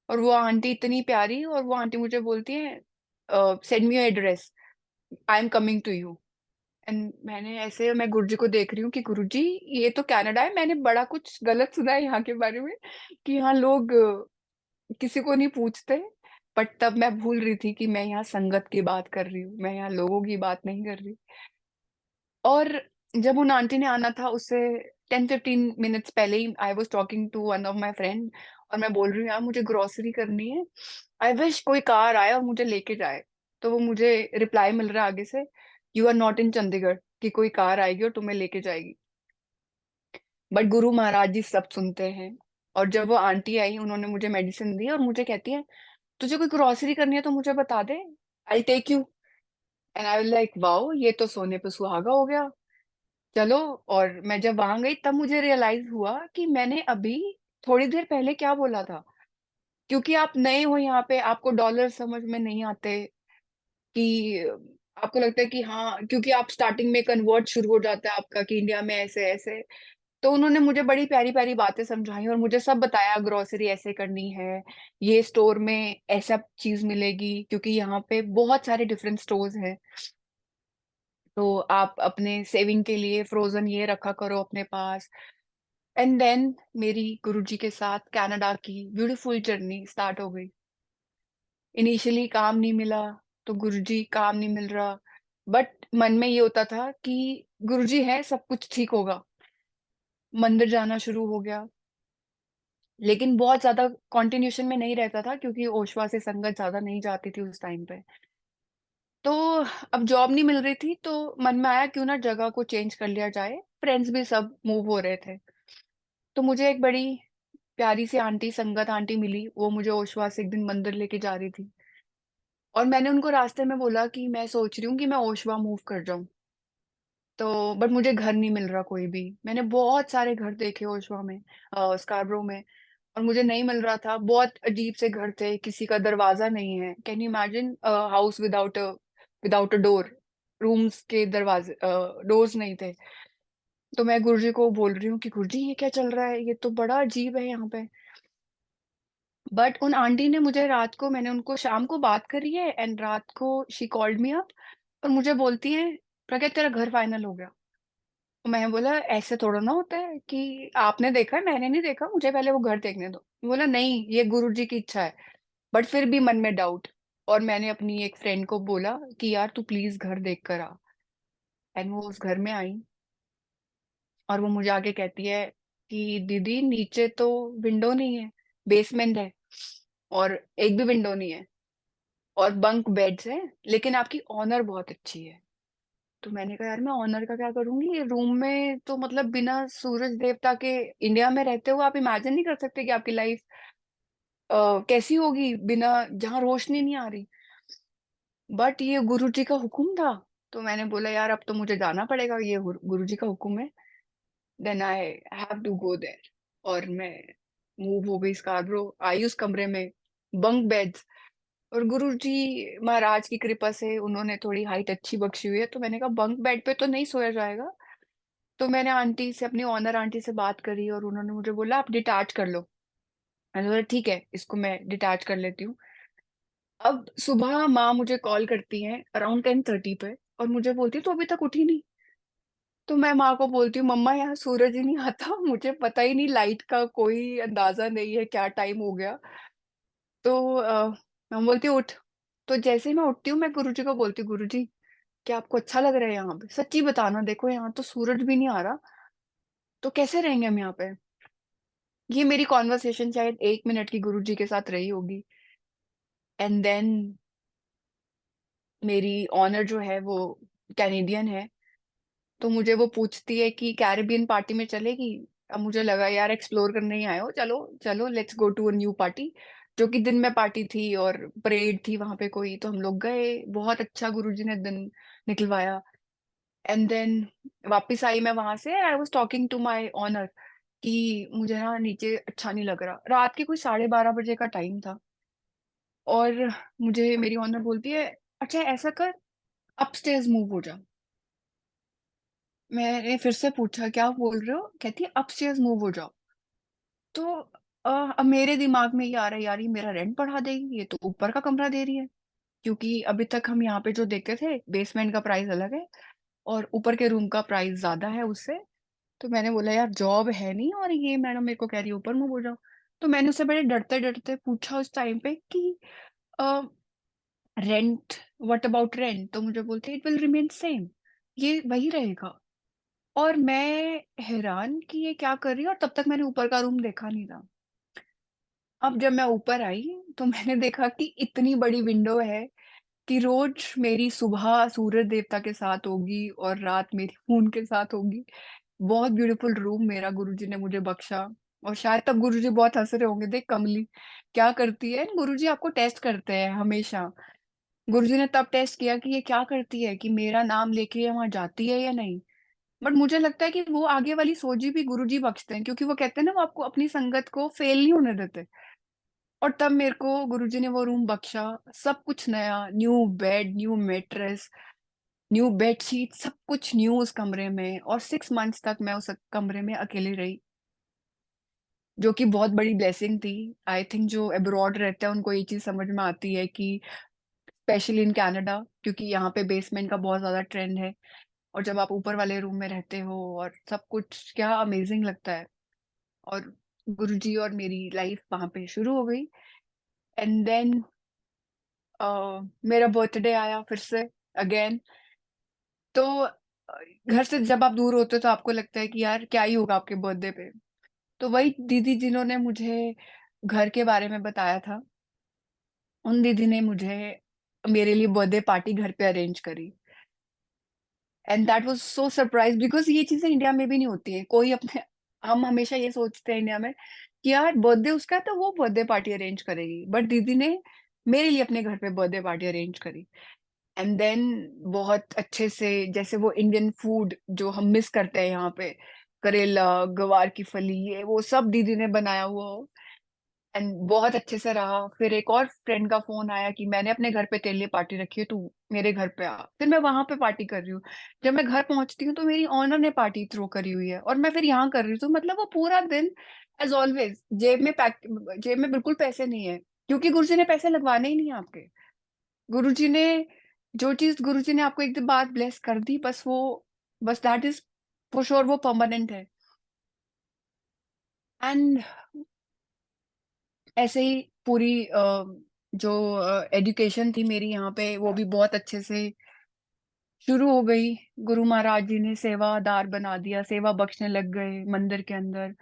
और वो आंटी इतनी प्यारी, और वो आंटी मुझे बोलती है, send me your address, I am coming to you. And मैंने ऐसे, मैं गुरुजी को देख रही हूँ कि गुरुजी, ये तो कनाडा है, मैंने बड़ा कुछ गलत सुना है यहाँ के बारे में, कि यहाँ लोग किसी को नहीं पूछते। बट तब मैं भूल रही थी कि मैं यहाँ संगत की बात कर रही हूँ, मैं यहाँ लोगों की बात नहीं कर रही। और जब उन आंटी ने आना था, उससे 10-15 मिनट्स पहले ही I was talking to one of my friend, और मैं बोल रही हूँ, यार मुझे ग्रोसरी करनी है, आई विश कोई कार आए और मुझे लेके जाए। तो वो मुझे रिप्लाई मिल रहा है आगे से, you are not in Chandigarh, कि कोई कार आएगी और तुम्हें लेके जाएगी। बट गुरु महाराज जी सब सुनते हैं। और जब वो आंटी आई, उन्होंने मुझे मेडिसिन दी और मुझे कहती है, तुझे कोई ग्रोसरी करनी है तो मुझे बता दे, I take you. And I like, wow, ये तो सोने पे सुहागा हो गया, चलो। और मैं जब वहां गई तब मुझे रियलाइज हुआ कि मैंने अभी थोड़ी देर पहले क्या बोला था। क्योंकि आप नए हो यहाँ पे, आपको डॉलर समझ में नहीं आते, कि आपको लगता है कि हाँ, क्योंकि आप स्टार्टिंग में कन्वर्ट शुरू हो जाता है आपका कि इंडिया में ऐसे ऐसे। तो उन्होंने मुझे बड़ी प्यारी प्यारी बातें समझाई और मुझे सब बताया, ग्रोसरी ऐसे करनी है, ये स्टोर में ऐसा चीज मिलेगी, क्योंकि यहाँ पे बहुत सारे डिफरेंट स्टोर्स हैं। तो आप अपने सेविंग के लिए फ्रोजन ये रखा करो अपने पास। एंड देन मेरी गुरुजी के साथ कनाडा की ब्यूटीफुल जर्नी स्टार्ट हो गई। इनिशियली काम नहीं मिला, तो गुरुजी, काम नहीं मिल रहा, बट मन में ये होता था कि गुरुजी है, सब कुछ ठीक होगा। मंदिर जाना शुरू हो गया, लेकिन बहुत ज्यादा कंटिन्यूशन में नहीं रहता था, क्योंकि ओशवा से संगत ज्यादा नहीं जाती थी उस टाइम पे। तो अब जॉब नहीं मिल रही थी, तो मन में आया क्यों ना जगह को चेंज कर लिया जाए, फ्रेंड्स भी सब मूव हो रहे थे। तो मुझे एक बड़ी प्यारी सी आंटी, संगत आंटी मिली, वो मुझे ओशवा से एक दिन मंदिर लेके जा रही थी। और मैंने उनको रास्ते में बोला कि मैं सोच रही हूँ कि मैं ओशवा मूव कर जाऊं। तो बट मुझे घर नहीं मिल रहा कोई भी, मैंने बहुत सारे घर देखे ओशवा में, स्कारब्रो में, और मुझे नहीं मिल रहा था। बहुत अजीब से घर थे, किसी का दरवाजा नहीं है, can you imagine, house without a door, rooms के दरवाजे, डोर्स नहीं थे। तो मैं गुरुजी को बोल रही हूँ कि गुरुजी ये क्या चल रहा है, ये तो बड़ा अजीब है यहाँ पे। बट उन आंटी ने मुझे रात को, मैंने उनको शाम को बात करी है एंड रात को शी कॉल्ड मी अप और मुझे बोलती है प्रज्ञा तेरा घर फाइनल हो गया। तो मैं बोला ऐसे थोड़ा ना होता है कि आपने देखा है, मैंने नहीं देखा, मुझे पहले वो घर देखने दो। बोला नहीं, ये गुरुजी की इच्छा है। बट फिर भी मन में डाउट। और मैंने अपनी एक फ्रेंड को बोला कि यार तू प्लीज घर देख कर आ। एंड वो उस घर में आई और वो मुझे आके कहती है कि दीदी नीचे तो विंडो नहीं है, बेसमेंट है और एक भी विंडो नहीं है और बंक बेड्स हैं, लेकिन आपकी ऑनर बहुत अच्छी है। तो मैंने कहा यार मैं ऑनर का क्या करूंगी, ये रूम में तो मतलब बिना सूरज देवता के, इंडिया में रहते हुए आप इमेजिन नहीं कर सकते कि आपकी लाइफ कैसी होगी बिना, जहाँ रोशनी नहीं आ रही। बट ये गुरु जी का हुक्म था। तो मैंने बोला यार अब तो मुझे जाना पड़ेगा, ये गुरु जी का हुक्म है। Then I have to go there. और मैं मूव हो गई, स्कार्ब्रो आई उस कमरे में, बंक बेड्स। और गुरु जी महाराज की कृपा से उन्होंने थोड़ी हाइट अच्छी बख्शी हुई है, तो मैंने कहा बंक बेड पे तो नहीं सोया जाएगा। तो मैंने आंटी से, अपनी ऑनर आंटी से बात करी और उन्होंने मुझे बोला आप डिटैच कर लो। मैंने बोला ठीक है, इसको मैं डिटैच कर लेती हूँ। अब सुबह माँ मुझे कॉल करती है अराउंड 10:30 पे और मुझे बोलती है तो अभी तक उठी नहीं। तो मैं माँ को बोलती हूँ मम्मा यहाँ सूरज ही नहीं आता, मुझे पता ही नहीं, लाइट का कोई अंदाजा नहीं है क्या टाइम हो गया। तो मैं बोलती हूँ उठ। तो जैसे ही मैं उठती हूँ मैं गुरुजी को बोलती हूँ गुरुजी क्या आपको अच्छा लग रहा है यहाँ पे, सच्ची बताना, देखो यहाँ तो सूरज भी नहीं आ रहा, तो कैसे रहेंगे हम यहाँ पे। ये मेरी कॉन्वर्सेशन शायद 1 मिनट की गुरुजी के साथ रही होगी। एंड देन मेरी ऑनर जो है वो कैनेडियन है, तो मुझे वो पूछती है कि कैरेबियन पार्टी में चलेगी। अब मुझे लगा यार एक्सप्लोर करने ही आए हो, चलो चलो let's go to a new party. जो कि दिन में पार्टी थी और परेड थी वहां पे कोई, तो हम लोग गए, बहुत अच्छा गुरुजी ने दिन निकलवाया। एंड देन वापस आई मैं वहां से, I was talking to my owner कि मुझे ना नीचे अच्छा नहीं लग रहा। रात के कोई 12:30 बजे का टाइम था और मुझे मेरी ऑनर बोलती है अच्छा ऐसा कर, अपस्टेयर्स मूव हो जा। मैंने फिर से पूछा क्या बोल रहे हो, कहती है अपस्टेयर्स मूव हो जाओ। तो अब मेरे दिमाग में ये आ रहा है यार ये मेरा रेंट बढ़ा देगी, ये तो ऊपर का कमरा दे रही है। क्योंकि अभी तक हम यहाँ पे जो देखते थे बेसमेंट का प्राइस अलग है और ऊपर के रूम का प्राइस ज्यादा है उससे। तो मैंने बोला यार जॉब है नहीं और ये मैडम मेरे को कह रही है ऊपर मूव हो जाओ। तो मैंने उससे बड़े डरते डरते पूछा उस टाइम पे कि रेंट, व्हाट अबाउट रेंट। तो मुझे बोलते इट विल रिमेन सेम, ये वही रहेगा। और मैं हैरान कि ये क्या कर रही है, और तब तक मैंने ऊपर का रूम देखा नहीं था। अब जब मैं ऊपर आई तो मैंने देखा कि इतनी बड़ी विंडो है कि रोज मेरी सुबह सूरज देवता के साथ होगी और रात मेरी मून के साथ होगी। बहुत ब्यूटीफुल रूम मेरा गुरुजी ने मुझे बख्शा। और शायद तब गुरुजी बहुत हंस रहे होंगे, देख कमली क्या करती है। गुरुजी आपको टेस्ट करते हैं हमेशा। गुरुजी ने तब टेस्ट किया कि ये क्या करती है, कि मेरा नाम लेके ये वहां जाती है या नहीं। बट मुझे लगता है कि वो आगे वाली सोची भी गुरुजी बख्शते हैं, क्योंकि वो कहते हैं ना वो आपको अपनी संगत को फेल नहीं होने देते। और तब मेरे को गुरुजी ने वो रूम बख्शा। सब कुछ नया, new bad, new mattress, new bedsheet, सब कुछ न्यू उस कमरे में। और 6 मंथ्स तक मैं उस कमरे में अकेली रही, जो कि बहुत बड़ी ब्लेसिंग थी। आई थिंक जो अब्रॉड रहते हैं उनको ये चीज समझ में आती है कि स्पेशली इन कनाडा, क्योंकि यहाँ पे बेसमेंट का बहुत ज्यादा ट्रेंड है। और जब आप ऊपर वाले रूम में रहते हो और सब कुछ, क्या अमेजिंग लगता है। और गुरुजी और मेरी लाइफ वहां पे शुरू हो गई। एंड देन मेरा बर्थडे आया फिर से, अगेन। तो घर से जब आप दूर होते हो तो आपको लगता है कि यार क्या ही होगा आपके बर्थडे पे। तो वही दीदी जिन्होंने मुझे घर के बारे में बताया था, उन दीदी ने मुझे मेरे लिए बर्थडे पार्टी घर पे अरेंज करी। And that was so surprise, because ये चीजें इंडिया में भी नहीं होती हैं। कोई अपने, हम हमेशा ये सोचते हैं इंडिया में कि यार बर्थडे उसका है तो वो बर्थडे पार्टी अरेंज करेगी, बट दीदी ने मेरे लिए अपने घर पे बर्थडे पार्टी अरेंज करी। एंड देन बहुत अच्छे से, जैसे वो इंडियन फूड जो हम मिस करते हैं यहाँ पे, करेला, गवार की फली, ये वो सब दीदी ने बनाया हुआ हो। एंड बहुत अच्छे से रहा। फिर एक और फ्रेंड का फोन आया कि मैंने अपने घर पे तेरे लिए पार्टी रखी है, तू मेरे घर पे आ। फिर मैं वहां पे पार्टी कर रही हूँ। जब मैं घर पहुंचती हूँ तो मेरी ऑनर ने पार्टी थ्रो करी हुई है और मैं फिर यहाँ कर रही हूँ। तो मतलब वो पूरा दिन एज ऑलवेज जेब में बिल्कुल पैसे नहीं है, क्योंकि गुरुजी ने पैसे लगवाने ही नहीं है आपके। गुरुजी ने जो चीज गुरुजी ने आपको एक दिन बाद ब्लेस कर दी, बस दैट इज फॉर श्योर, वो परमानेंट है। एंड ऐसे ही पूरी जो एजुकेशन थी मेरी यहाँ पे, वो भी बहुत अच्छे से शुरू हो गई। गुरु महाराज जी ने सेवादार बना दिया, सेवा बख्शने लग गए मंदिर के अंदर।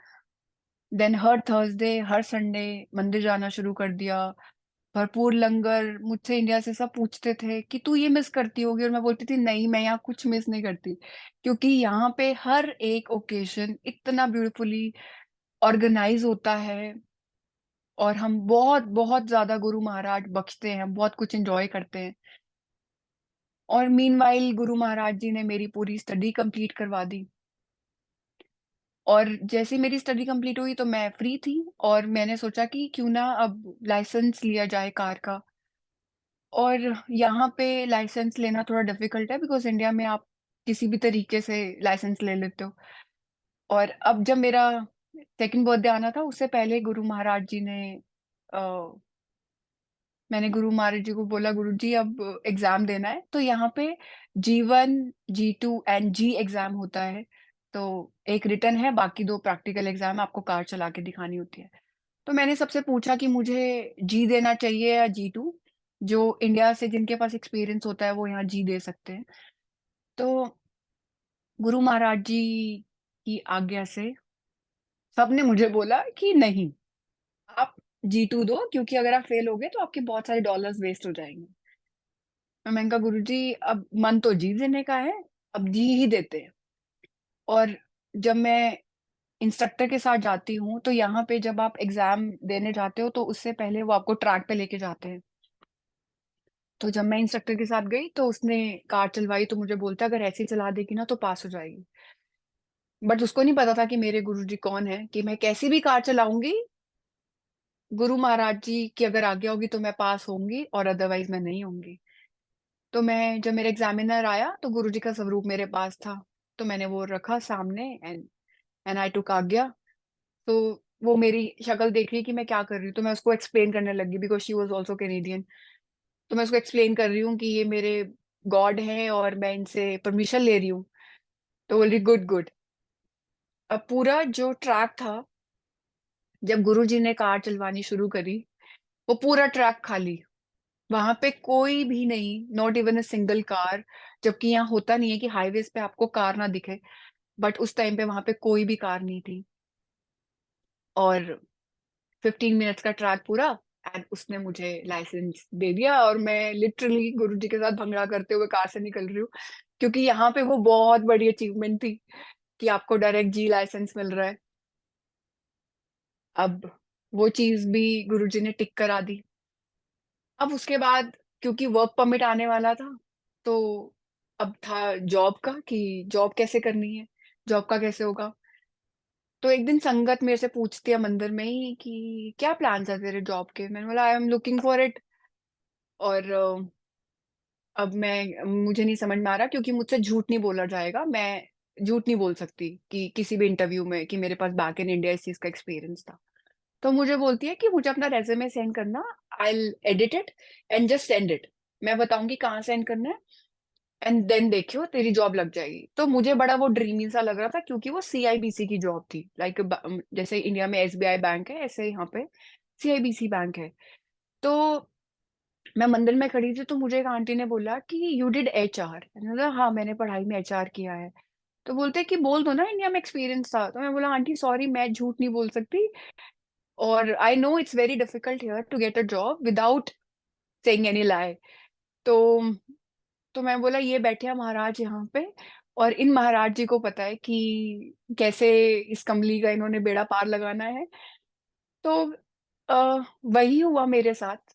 देन हर थर्सडे हर संडे मंदिर जाना शुरू कर दिया। भरपूर लंगर। मुझसे इंडिया से सब पूछते थे कि तू ये मिस करती होगी, और मैं बोलती थी नहीं, मैं यहाँ कुछ मिस नहीं करती, क्योंकि यहाँ पे हर एक ओकेजन इतना ब्यूटीफुली ऑर्गेनाइज होता है। और हम बहुत बहुत ज्यादा गुरु महाराज बख्शते हैं, बहुत कुछ एंजॉय करते हैं। और मीनवाइल गुरु महाराज जी ने मेरी पूरी स्टडी कंप्लीट करवा दी। और जैसे ही मेरी स्टडी कंप्लीट हुई तो मैं फ्री थी, और मैंने सोचा कि क्यों ना अब लाइसेंस लिया जाए कार का। और यहाँ पे लाइसेंस लेना थोड़ा डिफिकल्ट है, बिकॉज इंडिया में आप किसी भी तरीके से लाइसेंस ले लेते हो। और अब जब मेरा सेकंड बर्थडे आना था, उससे पहले गुरु महाराज जी ने मैंने गुरु महाराज जी को बोला, गुरु जी अब एग्जाम देना है। तो यहाँ पे G1 G2 and ji exam होता है। तो एक रिटन है, बाकी 2 प्रैक्टिकल एग्जाम आपको कार चला के दिखानी होती है। तो मैंने सबसे पूछा कि मुझे जी देना चाहिए या G2। जो इंडिया से जिनके पास एक्सपीरियंस होता है वो यहाँ जी दे सकते हैं। तो गुरु महाराज जी की आज्ञा से सबने मुझे बोला कि नहीं, आप G2 दो, क्योंकि अगर आप फेल हो गए तो आपके बहुत सारे डॉलर्स वेस्ट हो जाएंगे। मैंने कहा गुरु जी अब मन तो जी देने का है, अब जी ही देते हैं। और जब मैं इंस्ट्रक्टर के साथ जाती हूँ, तो यहाँ पे जब आप एग्जाम देने जाते हो तो उससे पहले वो आपको ट्रैक पे लेके जाते हैं। तो जब मैं इंस्ट्रक्टर के साथ गई तो उसने कार चलवाई, तो मुझे बोलता अगर ऐसे ही चला देगी ना तो पास हो जाएगी। बट उसको नहीं पता था कि मेरे गुरु जी कौन है, कि मैं कैसी भी कार चलाऊंगी, गुरु महाराज जी की अगर आज्ञा होगी तो मैं पास होंगी, और अदरवाइज मैं नहीं होंगी। तो मैं जब मेरा एग्जामिनर आया तो गुरुजी का स्वरूप मेरे पास था। तो मैंने वो रखा सामने, एंड आई टुक आज्ञा। तो वो मेरी शक्ल देख रही कि मैं क्या कर रही हूँ, तो मैं उसको एक्सप्लेन करने लगी, because she was also Canadian. तो मैं उसको एक्सप्लेन कर रही हूँ कि ये मेरे गॉड हैं और मैं इनसे परमिशन ले रही हूँ। तो बोल रही गुड गुड। अब पूरा जो ट्रैक था, जब गुरुजी ने कार चलवानी शुरू करी, वो पूरा ट्रैक खाली। वहां पे कोई भी नहीं, not even a single car. जबकि यहाँ होता नहीं है कि हाईवेज पे आपको कार ना दिखे, बट उस टाइम पे वहां पे कोई भी कार नहीं थी। और 15 मिनट्स का ट्रैक पूरा, एंड उसने मुझे लाइसेंस दे दिया, और मैं लिटरली गुरुजी के साथ भंगड़ा करते हुए कार से निकल रही हूँ, क्योंकि यहाँ पे वो बहुत बड़ी अचीवमेंट थी कि आपको डायरेक्ट जी लाइसेंस मिल रहा है। अब वो चीज भी गुरुजी ने टिक करा दी। अब उसके बाद क्योंकि वर्क परमिट आने वाला था, तो अब था जॉब का, कि जॉब कैसे करनी है, जॉब का कैसे होगा। तो एक दिन संगत मेरे से पूछती है मंदिर में ही कि क्या प्लान है तेरे जॉब के। मैंने बोला I am looking for it. और अब मैं मुझे नहीं समझ में आ रहा, क्योंकि मुझसे झूठ नहीं बोला जाएगा। मैं झूठ नहीं बोल सकती कि किसी भी इंटरव्यू में कि मेरे पास बैक इन इंडिया इस चीज का एक्सपीरियंस था। तो मुझे बोलती है कि मुझे अपना रेज्यूमे सेंड करना, I will edit it and just send it. मैं बताऊंगी कहाँ सेंड करना है, एंड देन देखियो तेरी जॉब लग जाएगी। तो मुझे बड़ा वो ड्रीमी सा लग रहा था, क्योंकि वो CIBC की जॉब थी, लाइक जैसे इंडिया में SBI बैंक है, ऐसे यहाँ पे CIBC बैंक है। तो मैं मंदिर में खड़ी थी, तो मुझे एक आंटी ने बोला कि यू डिड HR। मैंने बोला हाँ, मैंने पढ़ाई में HR किया है। तो बोलते कि बोल दो ना इंडिया में एक्सपीरियंस था। तो मैं बोला आंटी सॉरी, मैं झूठ नहीं बोल सकती, और I know it's very difficult here to get a job without saying any lie. तो मैं बोला ये बैठे हैं महाराज यहाँ पे, और इन महाराज जी को पता है कि कैसे इस कमली का इन्होंने बेड़ा पार लगाना है। तो वही हुआ मेरे साथ।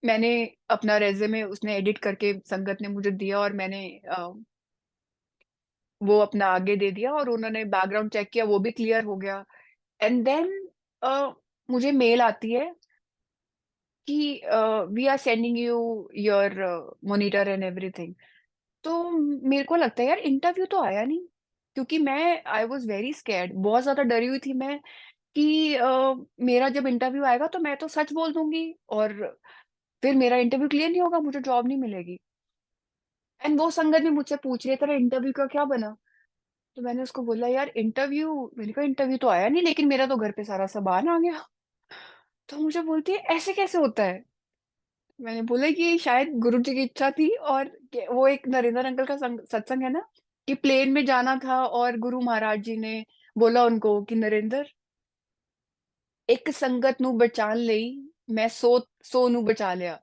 मैंने अपना रेज्यूमे उसने एडिट करके संगत ने मुझे दिया, और मैंने वो अपना आगे दे दिया, और उन्होंने बैकग्राउंड चेक किया, वो भी क्लियर हो गया। एंड देन मुझे मेल आती है कि we are sending you your monitor and everything. तो मेरे को लगता है यार इंटरव्यू तो आया नहीं, क्योंकि मैं आई वॉज वेरी स्कैर्ड, बहुत ज्यादा डरी हुई थी मैं कि मेरा जब इंटरव्यू आएगा तो मैं तो सच बोल दूंगी और फिर मेरा इंटरव्यू क्लियर नहीं होगा, मुझे जॉब नहीं मिलेगी। एंड वो संगत भी मुझसे पूछ रहे तेरा इंटरव्यू का क्या बना। तो मैंने उसको बोला यार इंटरव्यू, मैंने कहा इंटरव्यू तो आया नहीं लेकिन मेरा तो घर पे सारा सामान आ गया। तो मुझे बोलती है ऐसे कैसे होता है। मैंने बोला कि शायद गुरु जी की इच्छा थी, और वो एक नरेंद्र अंकल का सत्संग है ना, कि प्लेन में जाना था और गुरु महाराज जी ने बोला उनको कि नरेंद्र, एक संगत नू बचान लई मैं सौ नू बचा लिया।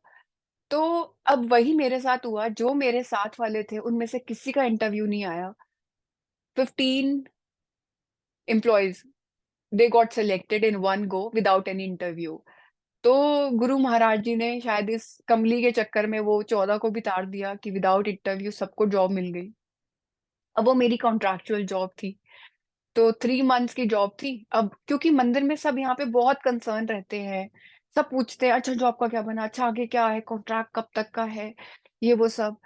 तो अब वही मेरे साथ हुआ, जो मेरे साथ वाले थे उनमें से किसी का इंटरव्यू नहीं आया। 15 employees, they got selected in one go without any interview. तो गुरु महाराज जी ने शायद इस कमली के चक्कर में वो 14 को भी तार दिया कि विदाउट इंटरव्यू सबको जॉब मिल गई। अब वो मेरी कॉन्ट्रैक्चुअल जॉब थी, तो 3 मंथ्स की जॉब थी। अब क्योंकि मंदिर में सब यहाँ पे बहुत कंसर्न रहते हैं, सब पूछते हैं अच्छा जॉब का क्या बना, अच्छा आगे क्या है, कॉन्ट्रैक्ट कब तक का है, ये वो सब।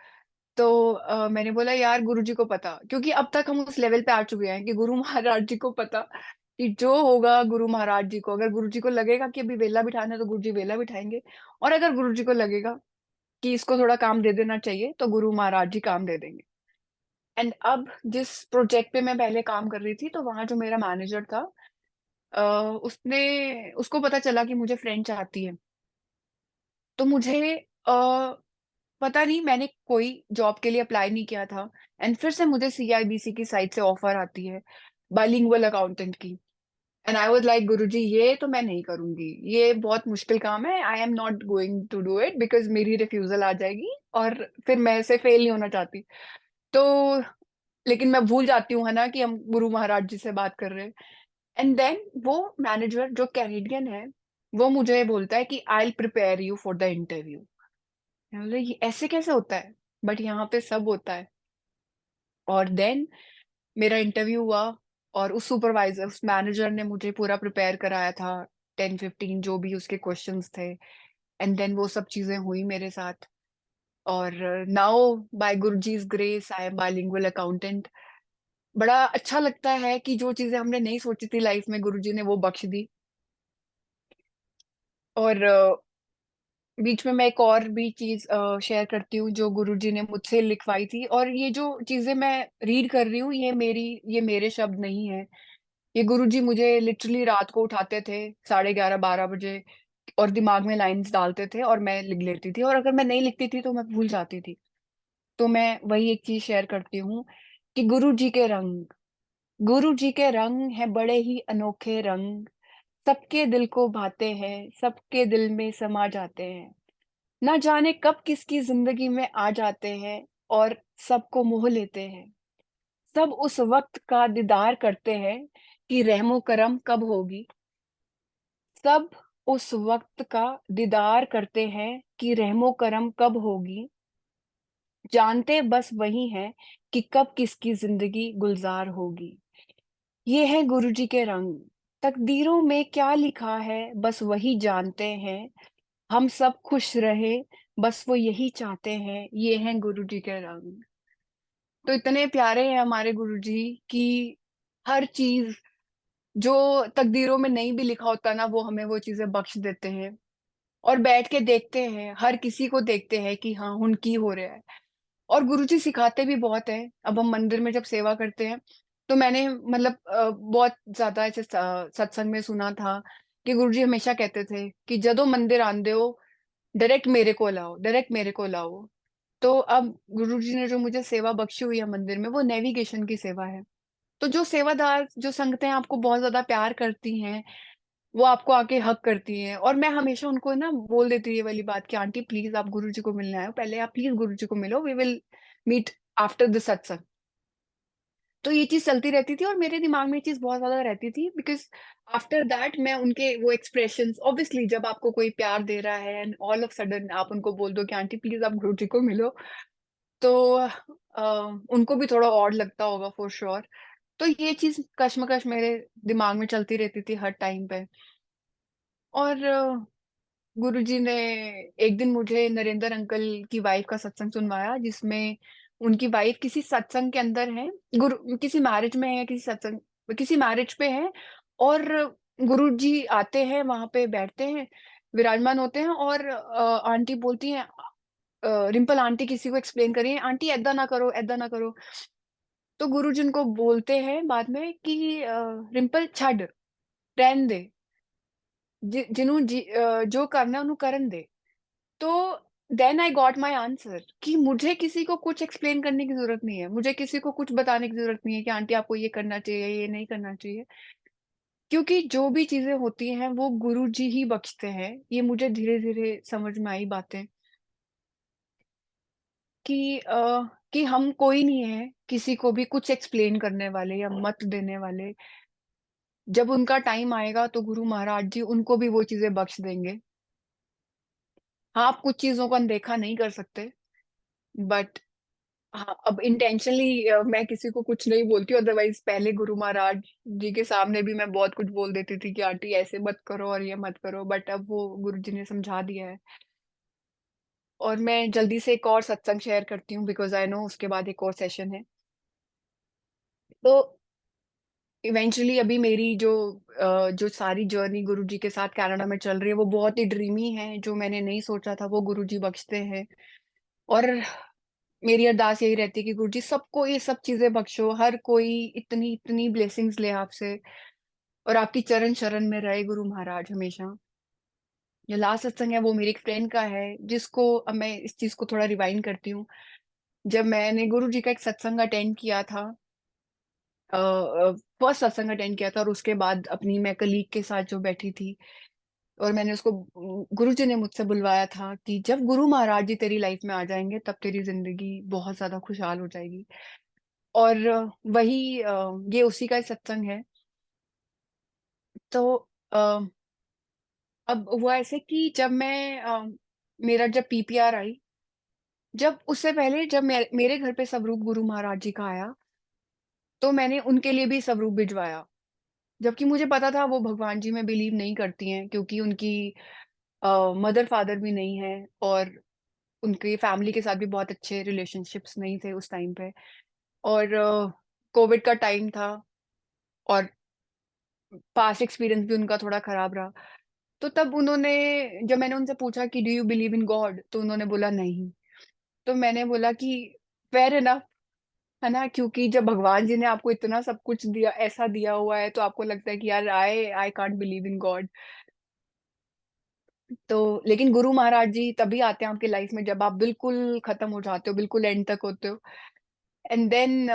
तो मैंने बोला यार गुरुजी को पता, क्योंकि अब तक हम उस लेवल पे आ चुके हैं कि गुरु महाराज जी को पता कि जो होगा गुरु महाराज जी को, अगर गुरु जी को लगेगा कि अभी वेला बिठाना है तो गुरु जी वेला बिठाएंगे, और अगर गुरु जी को लगेगा कि इसको थोड़ा काम दे देना चाहिए तो गुरु महाराज जी काम दे देंगे। एंड अब जिस प्रोजेक्ट पे मैं पहले काम कर रही थी, तो वहां जो मेरा मैनेजर था, अ, उसने उसको पता चला कि मुझे फ्रेंच आती है। तो मुझे पता नहीं, मैंने कोई जॉब के लिए अप्लाई नहीं किया था, एंड फिर से मुझे सीआईबीसी की साइट से ऑफर आती है बाइलिंगुअल अकाउंटेंट की। एंड आई वाज लाइक गुरुजी ये तो मैं नहीं करूंगी, ये बहुत मुश्किल काम है, I am not going to do it, because मेरी रिफ्यूजल आ जाएगी और फिर मैं ऐसे फेल नहीं होना चाहती। तो लेकिन मैं भूल जाती हूँ है ना कि हम गुरु महाराज जी से बात कर रहे हैं। एंड देन वो मैनेजर जो कैनेडियन है, वो मुझे बोलता है कि I will prepare you for the interview. मैं बोला ये ऐसे कैसे होता है, बट यहाँ पे सब होता है। और देन मेरा इंटरव्यू हुआ, और उस सुपरवाइजर, उस मैनेजर ने मुझे पूरा प्रिपेयर कराया था, 10-15 जो भी उसके क्वेश्चंस थे। एंड देन वो सब चीजें हुई मेरे साथ, और now by Guruji's grace I am bilingual accountant. बड़ा अच्छा लगता है कि जो चीजें हमने नहीं सोची थी लाइफ में, गुरुजी ने वो बख्श दी। और बीच में मैं एक और भी चीज शेयर करती हूँ जो गुरुजी ने मुझसे लिखवाई थी, और ये जो चीजें मैं रीड कर रही हूँ ये मेरे शब्द नहीं है। ये गुरुजी मुझे लिटरली रात को उठाते थे 11:30-12 बजे, और दिमाग में लाइंस डालते थे और मैं लिख लेती थी, और अगर मैं नहीं लिखती थी तो मैं भूल जाती थी। तो मैं वही एक चीज शेयर करती हूँ कि गुरु जी के रंग है बड़े ही अनोखे रंग, सबके दिल को भाते हैं, सबके दिल में समा जाते हैं, ना जाने कब किसकी जिंदगी में आ जाते हैं और सबको मोह लेते हैं। सब उस वक्त का दीदार करते हैं कि रहमो करम कब होगी। सब उस वक्त का दीदार करते हैं कि रहमो करम कब होगी, जानते बस वही हैं कि कब किसकी जिंदगी गुलजार होगी। ये है गुरुजी के रंग, तकदीरों में क्या लिखा है बस वही जानते हैं, हम सब खुश रहे बस वो यही चाहते हैं, ये हैं गुरुजी के रंग। तो इतने प्यारे हैं हमारे गुरुजी कि हर चीज जो तकदीरों में नहीं भी लिखा होता ना, वो हमें वो चीजें बख्श देते हैं, और बैठ के देखते हैं, हर किसी को देखते हैं कि हाँ उनकी हो रहा है। और गुरुजी सिखाते भी बहुत है। अब हम मंदिर में जब सेवा करते हैं, तो मैंने मतलब बहुत ज्यादा ऐसे सत्संग में सुना था कि गुरुजी हमेशा कहते थे कि जदों मंदिर आंदे हो डायरेक्ट मेरे को लाओ, डायरेक्ट मेरे को लाओ। तो अब गुरुजी ने जो मुझे सेवा बख्शी हुई है मंदिर में, वो नेविगेशन की सेवा है। तो जो सेवादार, जो संगतें आपको बहुत ज्यादा प्यार करती हैं, वो आपको आके हक करती हैं, और मैं हमेशा उनको ना बोल देती हूँ ये वाली बात कि आंटी प्लीज आप गुरुजी को मिलने आए हो, पहले आप प्लीज गुरुजी को मिलो, we will meet after the satsang. तो ये चीज चलती रहती थी और मेरे दिमाग में ये चीज बहुत ज्यादा रहती थी, बिकॉज आफ्टर दैट मैं उनके वो एक्सप्रेशंस, ऑब्वियसली जब आपको कोई प्यार दे रहा है एंड ऑल ऑफ सडन आप उनको बोल दो कि आंटी प्लीज आप गुरुजी को मिलो, तो उनको भी थोड़ा ऑड लगता होगा फॉर श्योर। तो ये चीज कश्मकश मेरे दिमाग में चलती रहती थी हर टाइम पे। और गुरुजी ने एक दिन मुझे नरेंद्र अंकल की वाइफ का सत्संग सुनवाया, जिसमें उनकी वाइफ किसी सत्संग के अंदर है, गुरु किसी मैरिज में है, किसी सत्संग किसी मैरिज पे है, और गुरुजी आते हैं, वहां पे बैठते हैं, विराजमान होते हैं, और आंटी बोलती हैं, रिंपल आंटी किसी को एक्सप्लेन करिए, आंटी ऐदा ना करो, ऐदा ना करो। तो गुरुजी उनको बोलते हैं बाद में कि रिंपल छड़, रहन दे, जो करना उन्हें करन दे। तो then I got my answer कि मुझे किसी को कुछ एक्सप्लेन करने की जरूरत नहीं है, मुझे किसी को कुछ बताने की जरूरत नहीं है कि आंटी आपको ये करना चाहिए, ये नहीं करना चाहिए, क्योंकि जो भी चीजें होती हैं वो गुरु जी ही बख्शते हैं। ये मुझे धीरे धीरे समझ में आई बातें कि हम कोई नहीं है किसी को भी कुछ एक्सप्लेन करने वाले या मत देने वाले। जब उनका टाइम आएगा तो गुरु महाराज जी उनको भी वो चीजें बख्श देंगे। हाँ, आप कुछ चीजों को अनदेखा नहीं कर सकते, बट हाँ, अब इंटेंशनली मैं किसी को कुछ नहीं बोलती, अदरवाइज पहले गुरु महाराज जी के सामने भी मैं बहुत कुछ बोल देती थी कि आंटी ऐसे मत करो और ये मत करो, बट अब वो गुरु जी ने समझा दिया है। और मैं जल्दी से एक और सत्संग शेयर करती हूँ, बिकॉज आई नो उसके बाद एक और सेशन है। तो इवेंचुअली अभी मेरी जो सारी जर्नी गुरु जी के साथ कनाडा में चल रही है, वो बहुत ही ड्रीमी है। जो मैंने नहीं सोचा था वो गुरु जी बख्शते हैं। और मेरी अरदास यही रहती है कि गुरु जी सबको ये सब चीजें बख्शो, हर कोई इतनी इतनी ब्लेसिंग्स ले आपसे, और आपकी चरण शरण में रहे गुरु महाराज हमेशा। जो लास्ट सत्संग है वो मेरी एक फ्रेंड का है, जिसको अब मैं इस चीज को थोड़ा रिवाइंड करती हूँ। जब मैंने गुरु जी का एक सत्संग अटेंड किया था, फर्स्ट सत्संग अटेंड किया था, और उसके बाद अपनी मैं कलीग के साथ जो बैठी थी, और मैंने उसको, गुरु जी ने मुझसे बुलवाया था कि जब गुरु महाराज जी तेरी लाइफ में आ जाएंगे तब तेरी जिंदगी बहुत ज्यादा खुशहाल हो जाएगी। और वही ये उसी का ही सत्संग है। तो अ, अब हुआ ऐसे कि जब मैं मेरा जब पीपीआर आई, जब उससे पहले जब मेरे घर पे स्वरूप गुरु महाराज जी का आया, तो मैंने उनके लिए भी स्वरूप भिजवाया, जबकि मुझे पता था वो भगवान जी में बिलीव नहीं करती हैं, क्योंकि उनकी मदर फादर भी नहीं है, और उनके फैमिली के साथ भी बहुत अच्छे रिलेशनशिप्स नहीं थे उस टाइम पे। और कोविड का टाइम था, और पास्ट एक्सपीरियंस भी उनका थोड़ा खराब रहा। तो तब उन्होंने, जब मैंने उनसे पूछा कि do you believe in God, तो उन्होंने बोला नहीं। तो मैंने बोला कि फेयर इनफ, है ना, क्योंकि जब भगवान जी ने आपको इतना सब कुछ दिया, ऐसा दिया हुआ है, तो आपको लगता है कि यार I I can't believe in God. तो लेकिन गुरु महाराज जी तभी आते हैं आपकी लाइफ में जब आप बिल्कुल खत्म हो जाते हो, बिल्कुल एंड तक होते हो। एंड देन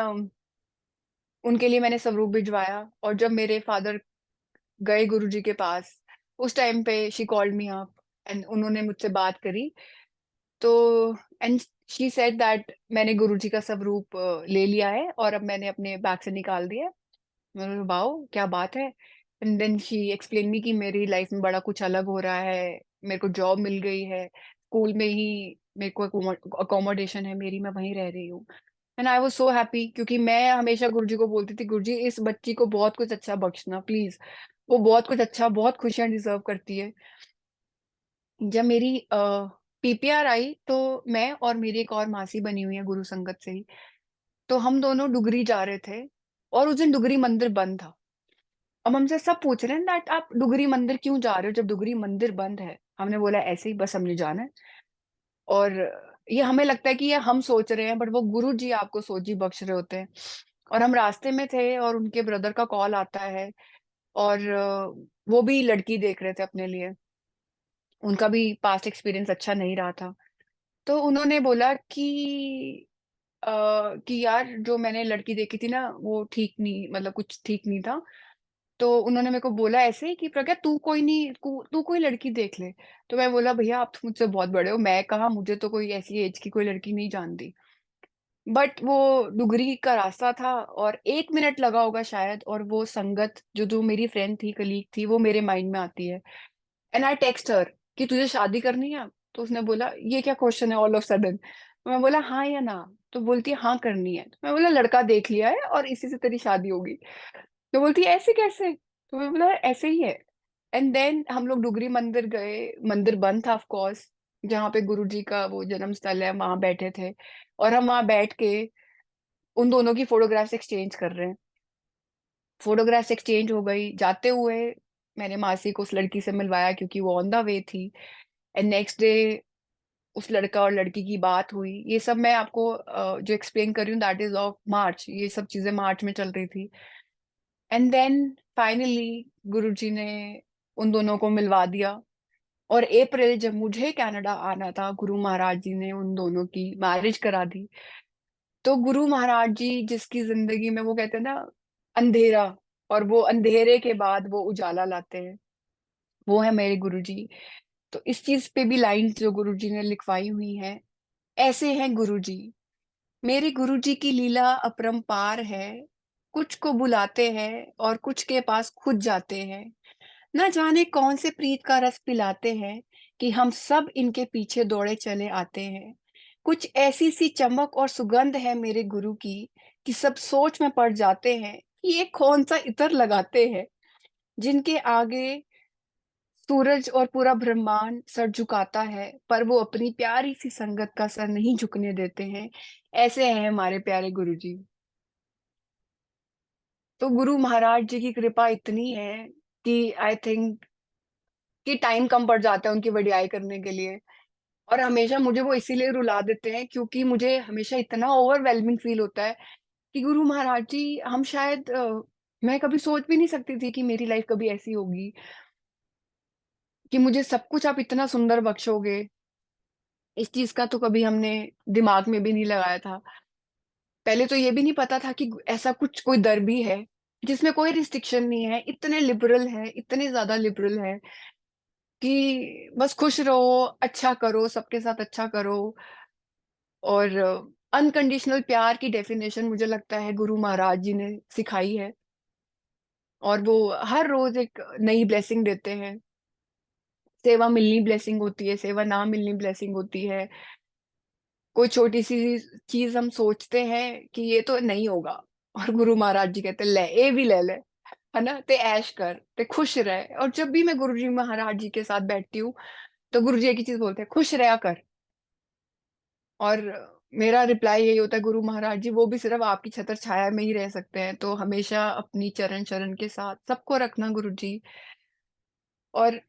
उनके लिए मैंने स्वरूप भिजवाया, और जब मेरे फादर गए गुरु जी के पास, उस टाइम पे she called me up, and उन्होंने मुझसे बात करी। तो एंड शी सेड दैट मैंने गुरु जी का स्वरूप ले लिया है, और अब मैंने अपने बैग से निकाल दिया है। मैंने बोला, वाओ क्या बात है। And then she explain me कि मेरी लाइफ में बड़ा कुछ अलग हो रहा है, मेरे को जॉब मिल गई है, स्कूल में ही मेरे को अकोमोडेशन है मेरी, मैं वहीं रह रही हूँ। And I was so happy, क्योंकि मैं हमेशा गुरुजी को बोलती थी, गुरुजी इस बच्ची को बहुत कुछ अच्छा बख्शना प्लीज, वो बहुत कुछ अच्छा, बहुत खुशियां डिजर्व करती है। जब मेरी पीपीआर आई, तो मैं और मेरी एक और मासी बनी हुई है गुरु संगत से ही, तो हम दोनों डुगरी जा रहे थे, और उस दिन डुगरी मंदिर बंद था। अब हमसे सब पूछ रहे हैं दैट आप डुगरी मंदिर क्यों जा रहे हो जब डुगरी मंदिर बंद है। हमने बोला ऐसे ही, बस हमने जाना है। और ये हमें लगता है कि ये हम सोच रहे हैं, बट वो गुरु जी आपको सोची बख्श रहे होते हैं। और हम रास्ते में थे, और उनके ब्रदर का कॉल आता है, और वो भी लड़की देख रहे थे अपने लिए, उनका भी पास्ट एक्सपीरियंस अच्छा नहीं रहा था। तो उन्होंने बोला कि यार जो मैंने लड़की देखी थी ना, वो ठीक नहीं, मतलब कुछ ठीक नहीं था। तो उन्होंने मेरे को बोला ऐसे ही कि प्रज्ञा तू कोई नहीं, तू कोई लड़की देख ले। तो मैं बोला भैया आप तो मुझसे बहुत बड़े हो, मैं कहा, मुझे तो कोई ऐसी एज की कोई लड़की नहीं जानती। बट वो डुगरी का रास्ता था, और 1 मिनट लगा होगा शायद, और वो संगत जो जो मेरी फ्रेंड थी, कलीग थी, वो मेरे माइंड में आती है। एंड आई टेक्स्ट हर कि तुझे शादी करनी है। तो उसने बोला ये क्या क्वेश्चन है ऑल ऑफ सडन। तो मैं बोला हाँ या ना। तो बोलती है हाँ करनी है। तो मैं बोला लड़का देख लिया है और इसी से तेरी शादी होगी। तो बोलती है ऐसे कैसे। तो मैं बोला ऐसे ही है। एंड देन हम लोग डुगरी मंदिर गए। मंदिर बंद था ऑफ कोर्स, जहाँ पे गुरुजी का वो जन्म स्थल है, वहां बैठे थे। और हम वहां बैठ के उन दोनों की फोटोग्राफ्स एक्सचेंज कर रहे हैं। फोटोग्राफ्स एक्सचेंज हो गई। जाते हुए मैंने मासी को उस लड़की से मिलवाया क्योंकि वो ऑन द वे थी। एंड नेक्स्ट डे उस लड़का और लड़की की बात हुई। ये सब मैं आपको जो एक्सप्लेन कर रही हूँ दैट इज ऑफ मार्च। ये सब चीजें मार्च में चल रही थी। एंड देन फाइनली गुरुजी ने उन दोनों को मिलवा दिया। और अप्रैल जब मुझे कनाडा आना था, गुरु महाराज जी ने उन दोनों की मैरिज करा दी। तो गुरु महाराज जी जिसकी जिंदगी में वो कहते हैं ना अंधेरा, और वो अंधेरे के बाद वो उजाला लाते हैं, वो है मेरे गुरुजी। तो इस चीज पे भी लाइन जो गुरुजी ने लिखवाई हुई है, ऐसे हैं गुरुजी। मेरे गुरुजी की लीला अपरंपार है। कुछ को बुलाते हैं और कुछ के पास खुद जाते हैं। न जाने कौन से प्रीत का रस पिलाते हैं कि हम सब इनके पीछे दौड़े चले आते हैं। कुछ ऐसी सी चमक और सुगंध है मेरे गुरु की कि सब सोच में पड़ जाते हैं कि ये कौन सा इतर लगाते हैं। जिनके आगे सूरज और पूरा ब्रह्मांड सर झुकाता है, पर वो अपनी प्यारी सी संगत का सर नहीं झुकने देते हैं। ऐसे हैं हमारे प्यारे गुरु जी। तो गुरु महाराज जी की कृपा इतनी है कि आई थिंक कि टाइम कम पड़ जाता है उनकी वडियाई करने के लिए। और हमेशा मुझे वो इसीलिए रुला देते हैं क्योंकि मुझे हमेशा इतना ओवरवेलमिंग फील होता है कि गुरु महाराज जी, हम शायद मैं कभी सोच भी नहीं सकती थी कि मेरी लाइफ कभी ऐसी होगी कि मुझे सब कुछ आप इतना सुंदर बख्शोगे। इस चीज का तो कभी हमने दिमाग में भी नहीं लगाया था। पहले तो ये भी नहीं पता था कि ऐसा कुछ कोई दर भी है जिसमें कोई रिस्ट्रिक्शन नहीं है। इतने लिबरल है, इतने ज्यादा लिबरल है कि बस खुश रहो, अच्छा करो, सबके साथ अच्छा करो। और अनकंडीशनल प्यार की डेफिनेशन मुझे लगता है गुरु महाराज जी ने सिखाई है। और वो हर रोज एक नई ब्लेसिंग देते हैं। सेवा मिलनी ब्लेसिंग होती है, सेवा ना मिलनी ब्लेसिंग होती है। कोई छोटी सी चीज हम सोचते हैं कि ये तो नहीं होगा, और गुरु महाराज जी कहते ले, ये भी ले ले, है ना, ते ऐश कर, ते खुश रहे। और जब भी मैं गुरु जी महाराज जी के साथ बैठती हूँ तो गुरु जी एक ही चीज बोलते हैं, खुश रहा कर। और मेरा रिप्लाई यही होता है, गुरु महाराज जी वो भी सिर्फ आपकी छत्र छाया में ही रह सकते हैं, तो हमेशा अपनी चरण शरण के साथ सबको रखना गुरु जी। और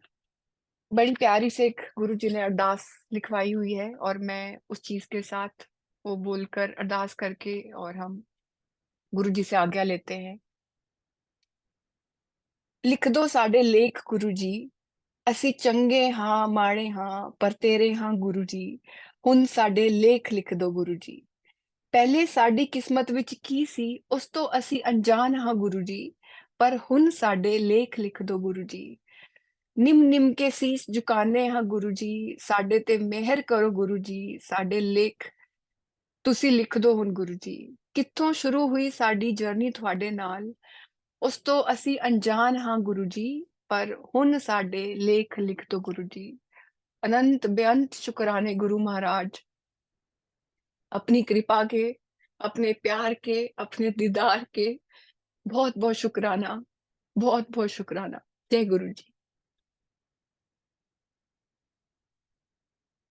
बड़ी प्यारी से एक गुरु जी ने अरदास लिखवाई हुई है, और मैं उस चीज के साथ वो बोलकर अरदास करके और हम गुरु जी से आज्ञा लेते हैं। लिख दो साडे लेख गुरु जी, ਅਸੀਂ ਚੰਗੇ ਹਾਂ ਮਾੜੇ ਹਾਂ ਪਰ ਤੇਰੇ ਹਾਂ ਗੁਰੂ ਜੀ। ਹੁਣ ਸਾਡੇ ਲੇਖ ਲਿਖ ਦੋ ਗੁਰੂ ਜੀ। ਪਹਿਲੇ ਸਾਡੀ ਕਿਸਮਤ ਵਿੱਚ ਕੀ ਸੀ ਉਸ ਤੋਂ ਅਸੀਂ ਅਣਜਾਣ ਹਾਂ ਗੁਰੂ ਜੀ, ਪਰ ਹੁਣ ਸਾਡੇ ਲੇਖ ਲਿਖ ਦੋ ਗੁਰੂ ਜੀ। ਨਿਮ ਨਿਮ ਕੇ ਸੀਸ ਝੁਕਾਨੇ ਹਾਂ ਗੁਰੂ ਜੀ, ਸਾਡੇ ਤੇ ਮਿਹਰ ਕਰੋ ਗੁਰੂ ਜੀ। ਸਾਡੇ ਲੇਖ ਤੁਸੀਂ ਲਿਖ ਦੋ ਹੁਣ ਗੁਰੂ ਜੀ। ਕਿੱਥੋਂ ਸ਼ੁਰੂ ਹੋਈ ਸਾਡੀ ਜਰਨੀ ਤੁਹਾਡੇ ਨਾਲ, ਉਸ ਤੋਂ ਅਸੀਂ ਅਣਜਾਣ ਹਾਂ ਗੁਰੂ ਜੀ, ਪਰ ਹੁਣ ਸਾਡੇ ਲੇਖ ਲਿਖ ਦੋ ਗੁਰੂ ਜੀ। अनंत बेअंत शुक्राने गुरु महाराज, अपनी कृपा के, अपने प्यार के, अपने दीदार के। बहुत बहुत शुक्राना, बहुत बहुत शुक्राना। जय गुरु जी।